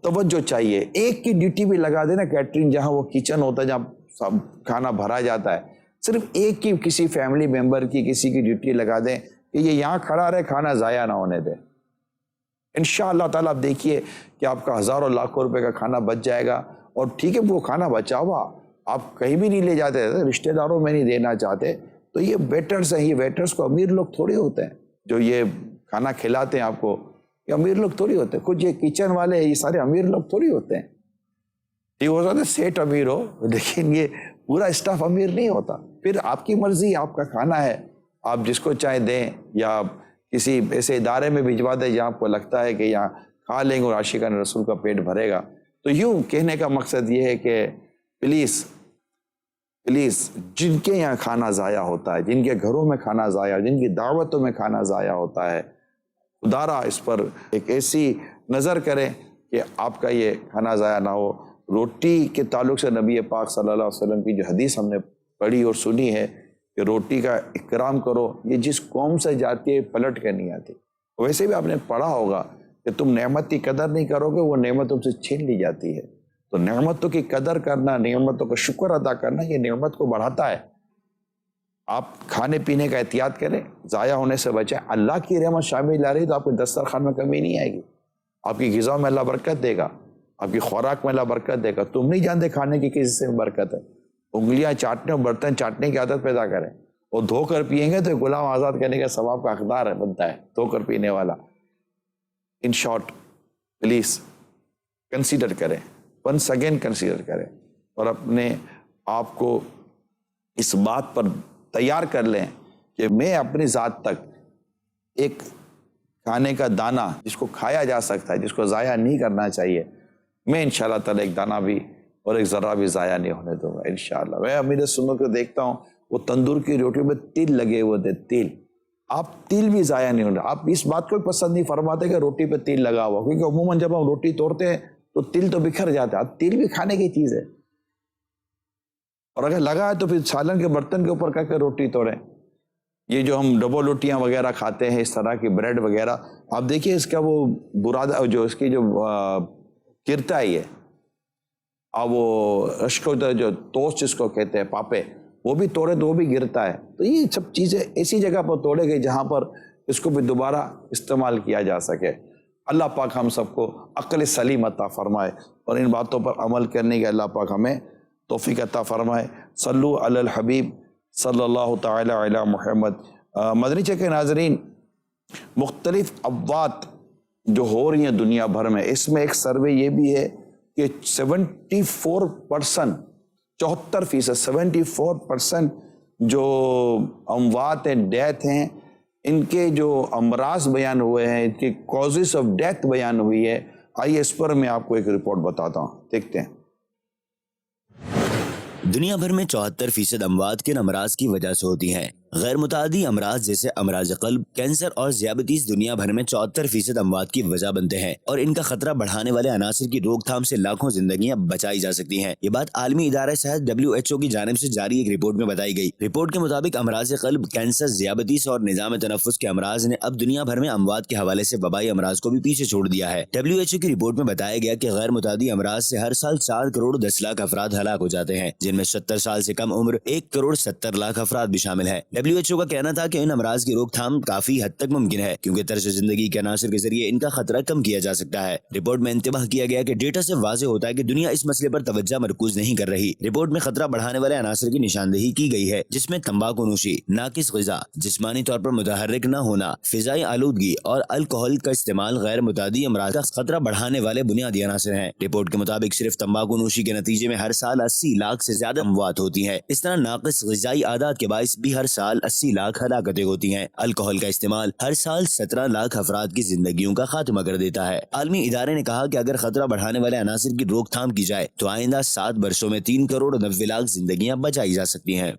توجہ چاہیے، ایک کی ڈیوٹی بھی لگا دینا، کیٹرنگ جہاں وہ کچن ہوتا ہے جہاں سب کھانا بھرا جاتا ہے، صرف ایک کی کسی فیملی ممبر کی کسی کی ڈیوٹی لگا دیں کہ یہ یہاں کھڑا رہے، کھانا ضائع نہ ہونے دے۔ انشاءاللہ تعالیٰ آپ دیکھیے کہ آپ کا ہزاروں لاکھوں روپے کا کھانا بچ جائے گا، اور ٹھیک ہے وہ کھانا بچا ہوا آپ کہیں بھی نہیں لے جاتے، رشتہ داروں میں نہیں دینا چاہتے، تو یہ ویٹرز ہیں، یہ ویٹرز کو امیر لوگ تھوڑی ہوتے ہیں جو یہ کھانا کھلاتے ہیں آپ کو، یہ امیر لوگ تھوڑی ہوتے ہیں، کچھ یہ کچن والے ہیں، یہ سارے امیر لوگ تھوڑی ہوتے ہیں۔ یہ ہو سکتا ہے سیٹ امیر ہو، لیکن یہ پورا اسٹاف امیر نہیں ہوتا۔ پھر آپ کی مرضی، آپ کا کھانا ہے، آپ جس کو چاہے دیں، یا کسی ایسے ادارے میں بھجوا دیں جہاں آپ کو لگتا ہے کہ یہاں کھا لیں گے اور عاشقان رسول کا پیٹ بھرے گا۔ تو یوں کہنے کا مقصد یہ ہے کہ پلیز جن کے یہاں کھانا ضائع ہوتا ہے، جن کے گھروں میں کھانا ضائع، جن کی دعوتوں میں کھانا ضائع ہوتا ہے، خدارا اس پر ایک ایسی نظر کریں کہ آپ کا یہ کھانا ضائع نہ ہو۔ روٹی کے تعلق سے نبی پاک صلی اللہ علیہ وسلم کی جو حدیث ہم نے پڑھی اور سنی ہے کہ روٹی کا اکرام کرو، یہ جس قوم سے جاتی ہے پلٹ کے نہیں آتی۔ ویسے بھی آپ نے پڑھا ہوگا کہ تم نعمت کی قدر نہیں کرو گے، وہ نعمت تم سے چھین لی جاتی ہے۔ تو نعمتوں کی قدر کرنا، نعمتوں کا شکر ادا کرنا، یہ نعمت کو بڑھاتا ہے۔ آپ کھانے پینے کا احتیاط کریں، ضائع ہونے سے بچیں۔ اللہ کی رحمت شامل آ رہی تو آپ کے دسترخوان میں کمی نہیں آئے گی، آپ کی غذا میں اللہ برکت دے گا، آپ کی خوراک میں اللہ برکت دے گا۔ تم نہیں جانتے کھانے کی کس سے برکت ہے۔ انگلیاں چاٹنے اور برتن چاٹنے کی عادت پیدا کریں، اور دھو کر پیئیں گے تو غلام آزاد کرنے کا ثواب کا حقدار ہے، بنتا ہے دھو کر پینے والا۔ ان شارٹ پلیز کنسیڈر کریں، ونس اگین کنسیڈر کریں، اور اپنے آپ کو اس بات پر تیار کر لیں کہ میں اپنی ذات تک ایک کھانے کا دانہ جس کو کھایا جا سکتا ہے، جس کو ضائع نہیں کرنا چاہیے، میں انشاءاللہ تعالی ایک دانہ بھی اور ایک ذرہ بھی ضائع نہیں ہونے دوں گا انشاءاللہ۔ میں امیر سنت کو دیکھتا ہوں، وہ تندور کی روٹی میں تل لگے ہوئے تھے، تل، آپ تل بھی ضائع نہیں ہونے۔ آپ اس بات کو پسند نہیں فرماتے کہ روٹی پہ تل لگا ہوا، کیونکہ عموماً جب ہم روٹی توڑتے ہیں تو تل تو بکھر جاتا ہے، تل بھی کھانے کی چیز ہے۔ اور اگر لگا ہے تو پھر سالن کے برتن کے اوپر کر کے روٹی توڑیں. یہ جو ہم ڈبل روٹیاں وغیرہ کھاتے ہیں اس طرح کی بریڈ وغیرہ, آپ دیکھیے اس کا وہ برادہ جو اس کی جو کرتا ہی ہے, اور وہ اشکو جو توست جس کو کہتے ہیں پاپے, وہ بھی توڑے تو وہ بھی گرتا ہے. تو یہ سب چیزیں ایسی جگہ پر توڑے گئے جہاں پر اس کو بھی دوبارہ استعمال کیا جا سکے. اللہ پاک ہم سب کو عقل سلیم عطا فرمائے اور ان باتوں پر عمل کرنے کے اللہ پاک ہمیں توفیق عطا فرمائے. صلو علی الحبیب صلی اللہ تعالی علی محمد. مدنی چینل کے ناظرین, مختلف اموات جو ہو رہی ہیں دنیا بھر میں, اس میں ایک سروے یہ بھی ہے کہ 74%, 74% جو اموات ہیں, ڈیتھ ہیں, ان کے جو امراض بیان ہوئے ہیں, ان کے کازز آف ڈیتھ بیان ہوئی ہے. آئیے اس پر میں آپ کو ایک رپورٹ بتاتا ہوں, دیکھتے ہیں. دنیا بھر میں 74% اموات کن امراض کی وجہ سے ہوتی ہیں. غیر متعدی امراض جیسے امراض قلب, کینسر اور ذیابیطس دنیا بھر میں 74% اموات کی وجہ بنتے ہیں, اور ان کا خطرہ بڑھانے والے عناصر کی روک تھام سے لاکھوں زندگیاں بچائی جا سکتی ہیں. یہ بات عالمی ادارہ صحت WHO کی جانب سے جاری ایک رپورٹ میں بتائی گئی. رپورٹ کے مطابق امراض قلب, کینسر, ذیابیطس اور نظام تنفس کے امراض نے اب دنیا بھر میں اموات کے حوالے سے وبائی امراض کو بھی پیچھے چھوڑ دیا ہے. WHO کی رپورٹ میں بتایا گیا کہ غیر متعدی امراض سے ہر سال 4 کروڑ 10 لاکھ افراد ہلاک ہو جاتے ہیں, جن میں 70 سال سے کم عمر 1 کروڑ 70 لاکھ افراد بھی شامل ہیں. WHO کا کہنا تھا کہ ان امراض کی روک تھام کافی حد تک ممکن ہے, کیونکہ طرز زندگی کے عناصر کے ذریعے ان کا خطرہ کم کیا جا سکتا ہے. رپورٹ میں انتباہ کیا گیا کہ ڈیٹا سے واضح ہوتا ہے کہ دنیا اس مسئلے پر توجہ مرکوز نہیں کر رہی. رپورٹ میں خطرہ بڑھانے والے عناصر کی نشاندہی کی گئی ہے, جس میں تمباکو نوشی, ناقص غذا, جسمانی طور پر متحرک نہ ہونا, فضائی آلودگی اور الکحل کا استعمال غیر متعدی امراض کا خطرہ بڑھانے والے بنیادی عناصر ہیں. رپورٹ کے مطابق صرف تمباکو نوشی کے نتیجے میں ہر سال 80 لاکھ سے زیادہ اموات ہوتی ہیں. اس طرح ناقص غذائی عادات کے باعث بھی ہر سال 80 لاکھ ہلاکتیں ہوتی ہیں. الکحل کا استعمال ہر سال 17 لاکھ افراد کی زندگیوں کا خاتمہ کر دیتا ہے. عالمی ادارے نے کہا کہ اگر خطرہ بڑھانے والے عناصر کی روک تھام کی جائے تو آئندہ 7 برسوں میں 3 کروڑ 90 لاکھ زندگیاں بچائی جا سکتی ہیں.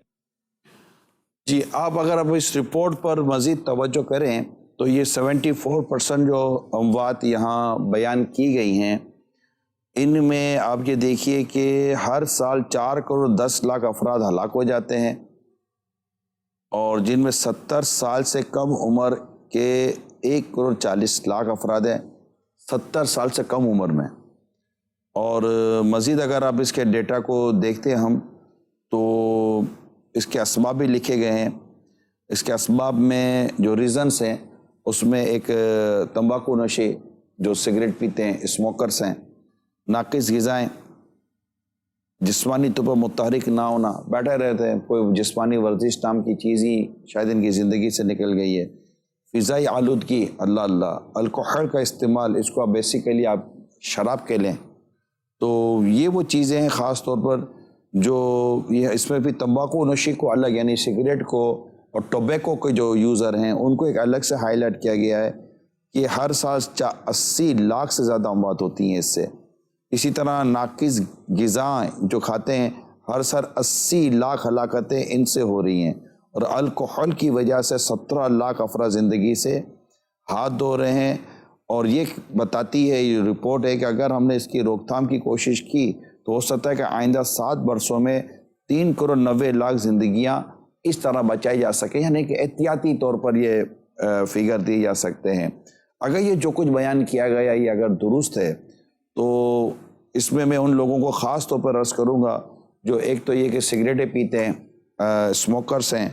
جی, آپ اگر اب اس رپورٹ پر مزید توجہ کریں تو یہ 74% جو اموات یہاں بیان کی گئی ہیں, ان میں آپ یہ دیکھیے کہ ہر سال 4 کروڑ 10 لاکھ افراد ہلاک ہو جاتے ہیں, اور جن میں 70 سال سے کم عمر کے 1 کروڑ 40 لاکھ افراد ہیں, 70 سال سے کم عمر میں. اور مزید اگر آپ اس کے ڈیٹا کو دیکھتے ہیں ہم, تو اس کے اسباب بھی لکھے گئے ہیں. اس کے اسباب میں جو ریزنس ہیں, اس میں ایک تمباکو نوشی, جو سگریٹ پیتے ہیں, اسموکرز ہیں, ناقص غذائیں, جسمانی طور پر متحرک نہ ہونا, بیٹھے رہتے ہیں, کوئی جسمانی ورزش نام کی چیز ہی شاید ان کی زندگی سے نکل گئی ہے. فضائی آلودگی, اللہ, الکحل کا استعمال, اس کو آپ بیسیکلی آپ شراب کے لیں, تو یہ وہ چیزیں ہیں خاص طور پر جو یہ اس میں بھی تمباکو نوشی کو الگ, یعنی سگریٹ کو اور ٹوبیکو کے جو یوزر ہیں ان کو ایک الگ سے ہائی لائٹ کیا گیا ہے کہ ہر سال 80 لاکھ سے زیادہ اموات ہوتی ہیں اس سے. اسی طرح ناقص غذائیں جو کھاتے ہیں, ہر سال 80 لاکھ ہلاکتیں ان سے ہو رہی ہیں, اور الکحل کی وجہ سے 17 لاکھ افراد زندگی سے ہاتھ دھو رہے ہیں. اور یہ بتاتی ہے, یہ رپورٹ ہے کہ اگر ہم نے اس کی روک تھام کی کوشش کی تو ہو سکتا ہے کہ آئندہ 7 برسوں میں 3 کروڑ 90 لاکھ زندگیاں اس طرح بچائی جا سکیں, یعنی کہ احتیاطی طور پر یہ فگر دیے جا سکتے ہیں. اگر یہ جو کچھ بیان کیا گیا یہ اگر درست ہے تو اس میں ان لوگوں کو خاص طور پر عرض کروں گا جو ایک تو یہ کہ سگریٹیں پیتے ہیں, اسموکرز ہیں,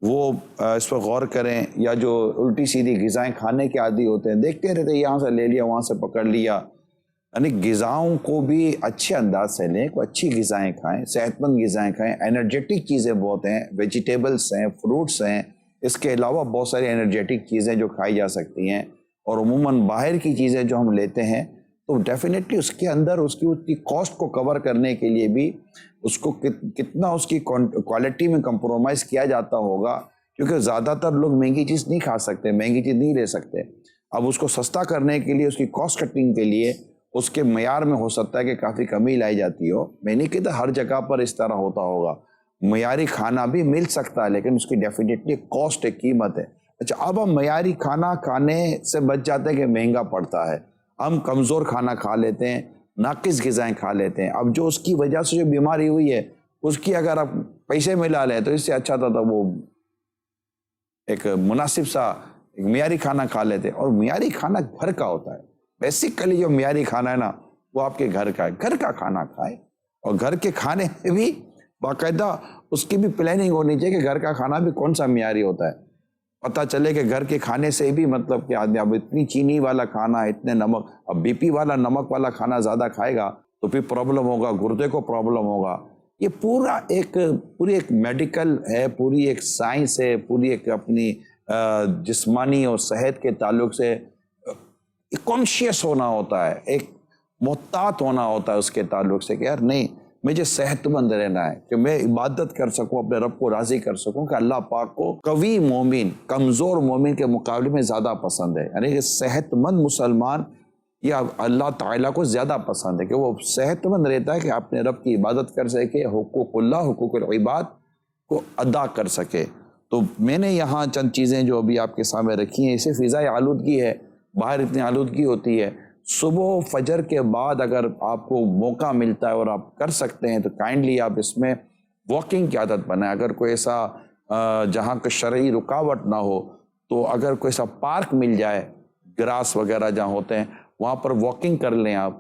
وہ اس پر غور کریں, یا جو الٹی سیدھی غذائیں کھانے کے عادی ہوتے ہیں, دیکھتے رہتے یہاں سے لے لیا وہاں سے پکڑ لیا. یعنی غذاؤں کو بھی اچھے انداز سے لیں, کوئی اچھی غذائیں کھائیں, صحت مند غذائیں کھائیں. انرجیٹک چیزیں بہت ہیں, ویجیٹیبلس ہیں, فروٹس ہیں, اس کے علاوہ بہت ساری انرجیٹک چیزیں جو کھائی جا سکتی ہیں. اور عموماً باہر کی چیزیں جو ہم لیتے ہیں تو ڈیفینیٹلی اس کے اندر اس کی کاسٹ کو کور کرنے کے لیے بھی اس کو کتنا اس کی کوالٹی میں کمپرومائز کیا جاتا ہوگا, کیونکہ زیادہ تر لوگ مہنگی چیز نہیں کھا سکتے, مہنگی چیز نہیں لے سکتے. اب اس کو سستا کرنے کے لیے, اس کی کاسٹ کٹنگ کے لیے اس کے معیار میں ہو سکتا ہے کہ کافی کمی لائی جاتی ہو. میں نہیں کہتا ہر جگہ پر اس طرح ہوتا ہوگا, معیاری کھانا بھی مل سکتا ہے لیکن اس کی ڈیفینیٹلی کاسٹ ہے, قیمت ہے. اچھا, اب ہم معیاری کھانا کھانے سے بچ جاتے ہیں کہ مہنگا پڑتا ہے, ہم کمزور کھانا کھا لیتے ہیں, ناقص غذائیں کھا لیتے ہیں. اب جو اس کی وجہ سے جو بیماری ہوئی ہے اس کی اگر آپ پیسے ملا لیں تو اس سے اچھا تھا وہ ایک مناسب سا ایک معیاری کھانا کھا لیتے. اور معیاری کھانا گھر کا ہوتا ہے. بیسیکلی جو معیاری کھانا ہے نا وہ آپ کے گھر کا ہے. گھر کا کھانا کھائے, اور گھر کے کھانے میں بھی باقاعدہ اس کی بھی پلاننگ ہونی چاہیے کہ گھر کا کھانا بھی کون سا معیاری ہوتا ہے. پتہ چلے کہ گھر کے کھانے سے بھی مطلب کہ آدمی اب اتنی چینی والا کھانا, اتنے نمک, اب بی پی والا نمک والا کھانا زیادہ کھائے گا تو پھر پرابلم ہوگا, گردے کو پرابلم ہوگا. یہ پوری ایک میڈیکل ہے, پوری ایک سائنس ہے, پوری ایک اپنی جسمانی اور صحت کے تعلق سے کانشیس ہونا ہوتا ہے, ایک محتاط ہونا ہوتا ہے اس کے تعلق سے کہ یار نہیں, مجھے صحت مند رہنا ہے کہ میں عبادت کر سکوں, اپنے رب کو راضی کر سکوں, کہ اللہ پاک کو قوی مومن کمزور مومن کے مقابلے میں زیادہ پسند ہے. یعنی کہ صحت مند مسلمان یا اللہ تعالیٰ کو زیادہ پسند ہے کہ وہ صحت مند رہتا ہے کہ اپنے رب کی عبادت کر سکے, حقوق اللہ, حقوق العباد کو ادا کر سکے. تو میں نے یہاں چند چیزیں جو ابھی آپ کے سامنے رکھی ہیں. اسے فضائے آلودگی ہے, باہر اتنی آلودگی ہوتی ہے. صبح فجر کے بعد اگر آپ کو موقع ملتا ہے اور آپ کر سکتے ہیں تو کائنڈلی آپ اس میں واکنگ کی عادت بنائیں. اگر کوئی ایسا جہاں کا شرعی رکاوٹ نہ ہو تو اگر کوئی ایسا پارک مل جائے, گراس وغیرہ جہاں ہوتے ہیں, وہاں پر واکنگ کر لیں آپ.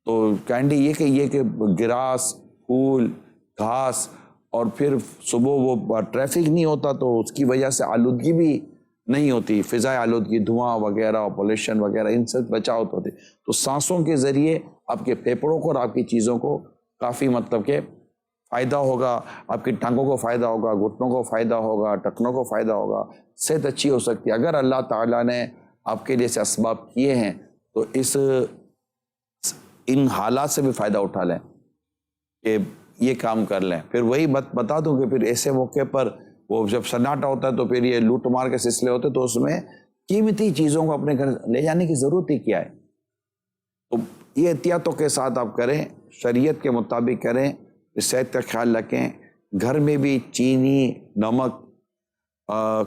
تو کائنڈلی یہ کہ گراس, پھول, گھاس, اور پھر صبح وہ ٹریفک نہیں ہوتا تو اس کی وجہ سے آلودگی بھی نہیں ہوتی. فضائے آلودگی, دھواں وغیرہ, پولیوشن وغیرہ, ان سے بچاؤ ہوتے. تو سانسوں کے ذریعے آپ کے پھیپھڑوں کو اور آپ کی چیزوں کو کافی مطلب کہ فائدہ ہوگا, آپ کی ٹانگوں کو فائدہ ہوگا, گھٹنوں کو فائدہ ہوگا, ٹکنوں کو فائدہ ہوگا, صحت اچھی ہو سکتی ہے. اگر اللہ تعالیٰ نے آپ کے لیے سے اسباب کیے ہیں تو ان حالات سے بھی فائدہ اٹھا لیں کہ یہ کام کر لیں. پھر وہی بتا دوں کہ پھر ایسے موقع پر وہ جب سناٹا ہوتا ہے تو پھر یہ لوٹ مار کے سلسلے ہوتے تو اس میں قیمتی چیزوں کو اپنے گھر لے جانے کی ضرورت ہی کیا ہے. تو یہ احتیاطوں کے ساتھ آپ کریں, شریعت کے مطابق کریں, صحت کا خیال رکھیں. گھر میں بھی چینی, نمک,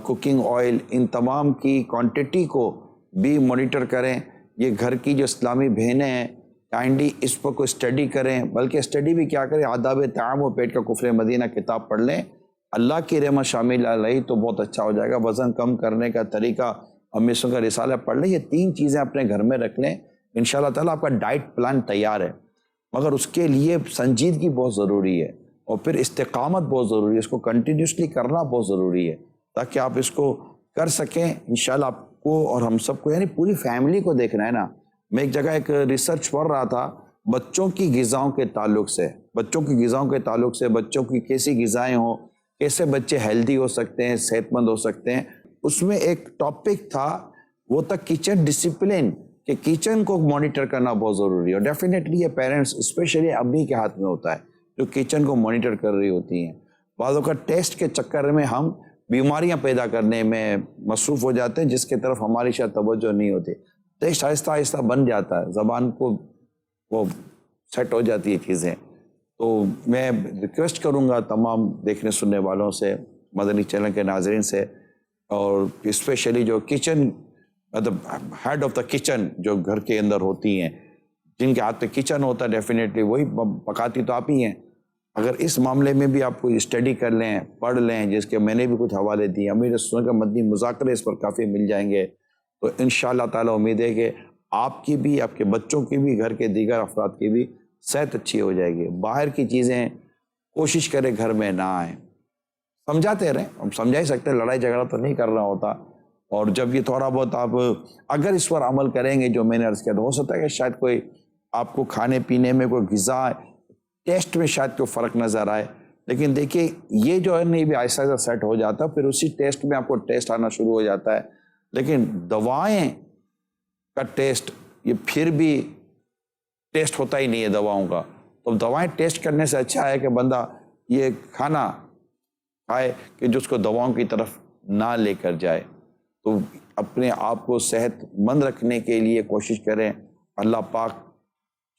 کوکنگ آئل, ان تمام کی کوانٹٹی کو بھی مانیٹر کریں. یہ گھر کی جو اسلامی بہنیں ہیں کائنڈلی اس پر کوئی اسٹڈی کریں, بلکہ اسٹڈی بھی کیا کریں, آداب طعام و پیٹ کا کفر مدینہ کتاب پڑھ لیں. اللہ کی رحمت شامل علیہ تو بہت اچھا ہو جائے گا. وزن کم کرنے کا طریقہ امیسوں کا رسالہ پڑھ لیں. یہ 3 چیزیں اپنے گھر میں رکھ لیں, انشاءاللہ تعالیٰ آپ کا ڈائٹ پلان تیار ہے. مگر اس کے لیے سنجیدگی بہت ضروری ہے, اور پھر استقامت بہت ضروری ہے. اس کو کنٹینیوسلی کرنا بہت ضروری ہے تاکہ آپ اس کو کر سکیں. انشاءاللہ آپ کو اور ہم سب کو, یعنی پوری فیملی کو دیکھنا ہے نا. میں ایک جگہ ایک ریسرچ پڑھ رہا تھا بچوں کی غذاؤں کے تعلق سے, بچوں کی کیسی غذائیں ہوں, کیسے بچے ہیلدی ہو سکتے ہیں, صحت مند ہو سکتے ہیں. اس میں ایک ٹاپک تھا وہ تھا کچن ڈسپلن, کہ کچن کو مانیٹر کرنا بہت ضروری ہے. اور ڈیفینیٹلی یہ پیرنٹس اسپیشلی امی کے ہاتھ میں ہوتا ہے جو کچن کو مانیٹر کر رہی ہوتی ہیں. بعض اوقات ٹیسٹ کے چکر میں ہم بیماریاں پیدا کرنے میں مصروف ہو جاتے ہیں جس کی طرف ہماری شاید توجہ نہیں ہوتی. ٹیسٹ آہستہ آہستہ بن جاتا ہے, زبان کو وہ سیٹ ہو جاتی ہے چیزیں. تو میں ریکویسٹ کروں گا تمام دیکھنے سننے والوں سے, مدنی چینل کے ناظرین سے, اور اسپیشلی جو کچن مطلب ہیڈ آف دا کچن جو گھر کے اندر ہوتی ہیں, جن کے ہاتھ پہ کچن ہوتا ہے, ڈیفینیٹلی وہی پکاتی تو آپ ہی ہیں. اگر اس معاملے میں بھی آپ کوئی اسٹڈی کر لیں, پڑھ لیں, جس کے میں نے بھی کچھ حوالے دیے, امیر سنت کا مدنی مذاکرے اس پر کافی مل جائیں گے, تو انشاءاللہ تعالیٰ امید ہے کہ آپ کی بھی, آپ کے بچوں کی بھی, گھر کے دیگر افراد کی بھی صحت اچھی ہو جائے گی. باہر کی چیزیں کوشش کریں گھر میں نہ آئیں. سمجھاتے رہیں, ہم سمجھا ہی سکتے ہیں, لڑائی جھگڑا تو نہیں کرنا ہوتا. اور جب یہ تھوڑا بہت آپ اگر اس پر عمل کریں گے جو میں نے عرض کیا, تو ہو سکتا ہے کہ شاید کوئی آپ کو کھانے پینے میں کوئی غذا ٹیسٹ میں شاید کوئی فرق نظر آئے. لیکن دیکھیے یہ جو ہے نا, یہ بھی آہستہ آہستہ سیٹ ہو جاتا ہے, پھر اسی ٹیسٹ میں آپ کو ٹیسٹ آنا شروع ہو جاتا ہے. لیکن دوائیں کا ٹیسٹ یہ پھر بھی ٹیسٹ ہوتا ہی نہیں ہے دواؤں کا. تو دوائیں ٹیسٹ کرنے سے اچھا ہے کہ بندہ یہ کھانا کھائے کہ جو اس کو دواؤں کی طرف نہ لے کر جائے. تو اپنے آپ کو صحت مند رکھنے کے لیے کوشش کریں. اللہ پاک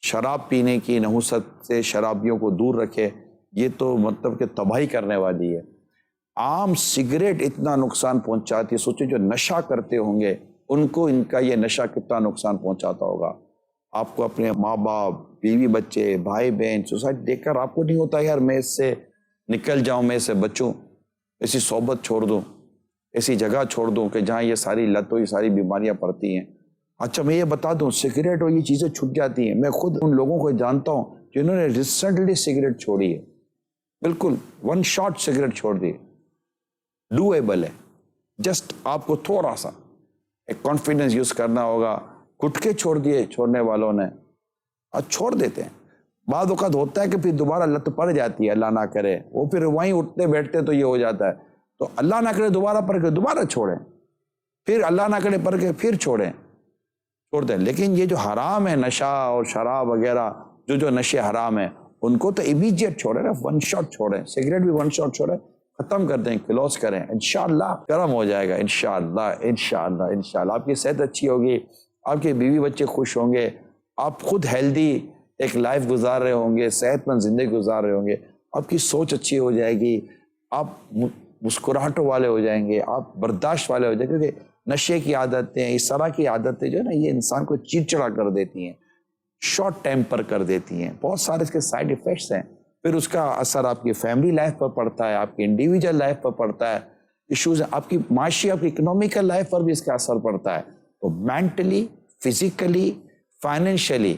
شراب پینے کی نحوست سے شرابیوں کو دور رکھے. یہ تو مطلب کہ تباہی کرنے والی ہے. عام سگریٹ اتنا نقصان پہنچاتی ہے, سوچیں جو نشہ کرتے ہوں گے ان کو ان کا یہ نشہ کتنا نقصان پہنچاتا ہوگا. آپ کو اپنے ماں باپ, بیوی بچے, بھائی بہن, سوسائٹی دیکھ کر آپ کو نہیں ہوتا یار میں اس سے نکل جاؤں میں سے بچوں، ایسی صحبت چھوڑ دوں، ایسی جگہ چھوڑ دوں کہ جہاں یہ ساری لتوں، یہ ساری بیماریاں پڑتی ہیں۔ اچھا میں یہ بتا دوں، سگریٹ اور یہ چیزیں چھٹ جاتی ہیں۔ میں خود ان لوگوں کو جانتا ہوں جنہوں نے ریسنٹلی سگریٹ چھوڑی ہے، بالکل 1 شاٹ سگریٹ چھوڑ دی، ڈویبل ہے۔ جسٹ آپ کو تھوڑا سا ایک کانفیڈنس یوز کرنا ہوگا۔ گٹکے چھوڑ دیے چھوڑنے والوں نے، اور چھوڑ دیتے ہیں۔ بعض اوقات ہوتا ہے کہ پھر دوبارہ لت پڑ جاتی ہے، اللہ نہ کرے، وہ پھر وہیں اٹھتے بیٹھتے تو یہ ہو جاتا ہے۔ تو اللہ نہ کرے دوبارہ پڑھ کے دوبارہ چھوڑیں، پھر اللہ نہ کرے پڑھ کے پھر چھوڑیں، چھوڑ دیں۔ لیکن یہ جو حرام ہے، نشہ اور شراب وغیرہ، جو نشے حرام ہیں، ان کو تو امیجیٹ چھوڑیں نا، 1 شاٹ چھوڑیں۔ سگریٹ بھی 1 شاٹ چھوڑیں، ختم کر دیں، کلوز کریں، انشاءاللہ کرم ہو جائے گا، انشاءاللہ انشاءاللہ انشاءاللہ۔ آپ کی صحت اچھی ہوگی، آپ کے بیوی بچے خوش ہوں گے، آپ خود ہیلدی ایک لائف گزار رہے ہوں گے، صحت مند زندگی گزار رہے ہوں گے، آپ کی سوچ اچھی ہو جائے گی، آپ مسکراہٹوں والے ہو جائیں گے، آپ برداشت والے ہو جائیں گے۔ کیونکہ نشے کی عادتیں، اس طرح کی عادتیں جو ہے نا، یہ انسان کو چڑچڑا کر دیتی ہیں، شارٹ ٹیمپر کر دیتی ہیں، بہت سارے اس کے سائیڈ ایفیکٹس ہیں۔ پھر اس کا اثر آپ کی فیملی لائف پر پڑتا ہے، آپ کی انڈیویجول لائف پر پڑتا ہے، ایشوز ہیں، آپ کی معاشی، آپ کی اکنامیکل لائف پر بھی اس کا اثر پڑتا ہے۔ تو mentally, physically, financially,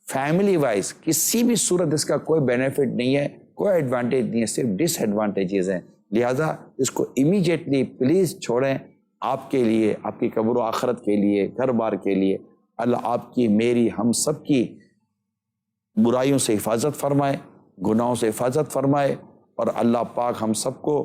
family wise کسی بھی صورت اس کا کوئی بینیفٹ نہیں ہے، کوئی ایڈوانٹیج نہیں ہے، صرف ڈس ایڈوانٹیجز ہیں۔ لہٰذا اس کو امیجیٹلی پلیز چھوڑیں، آپ کے لیے، آپ کی قبر و آخرت کے لیے، گھر بار کے لیے۔ اللہ آپ کی، میری، ہم سب کی برائیوں سے حفاظت فرمائے، گناہوں سے حفاظت فرمائے، اور اللہ پاک ہم سب کو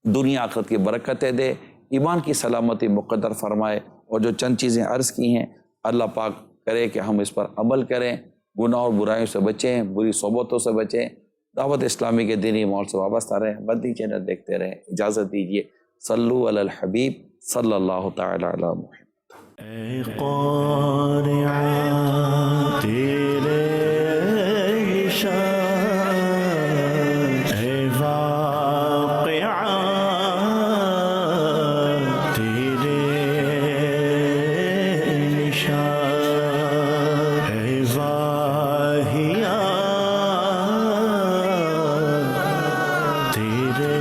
دنیا آخرت کی برکتیں دے، ایمان کی سلامتی مقدر فرمائے۔ اور جو چند چیزیں عرض کی ہیں، اللہ پاک کرے کہ ہم اس پر عمل کریں، گناہ اور برائیوں سے بچیں، بری صحبتوں سے بچیں، دعوت اسلامی کے دینی ماحول سے وابستہ رہیں، مدنی چینل دیکھتے رہیں۔ اجازت دیجیے، صلو علی الحبیب صلی اللہ تعالی علی محمد۔ اے قارعہ تیرے نشان، اے واقعہ تیرے نشان، اے واہیہ تیرے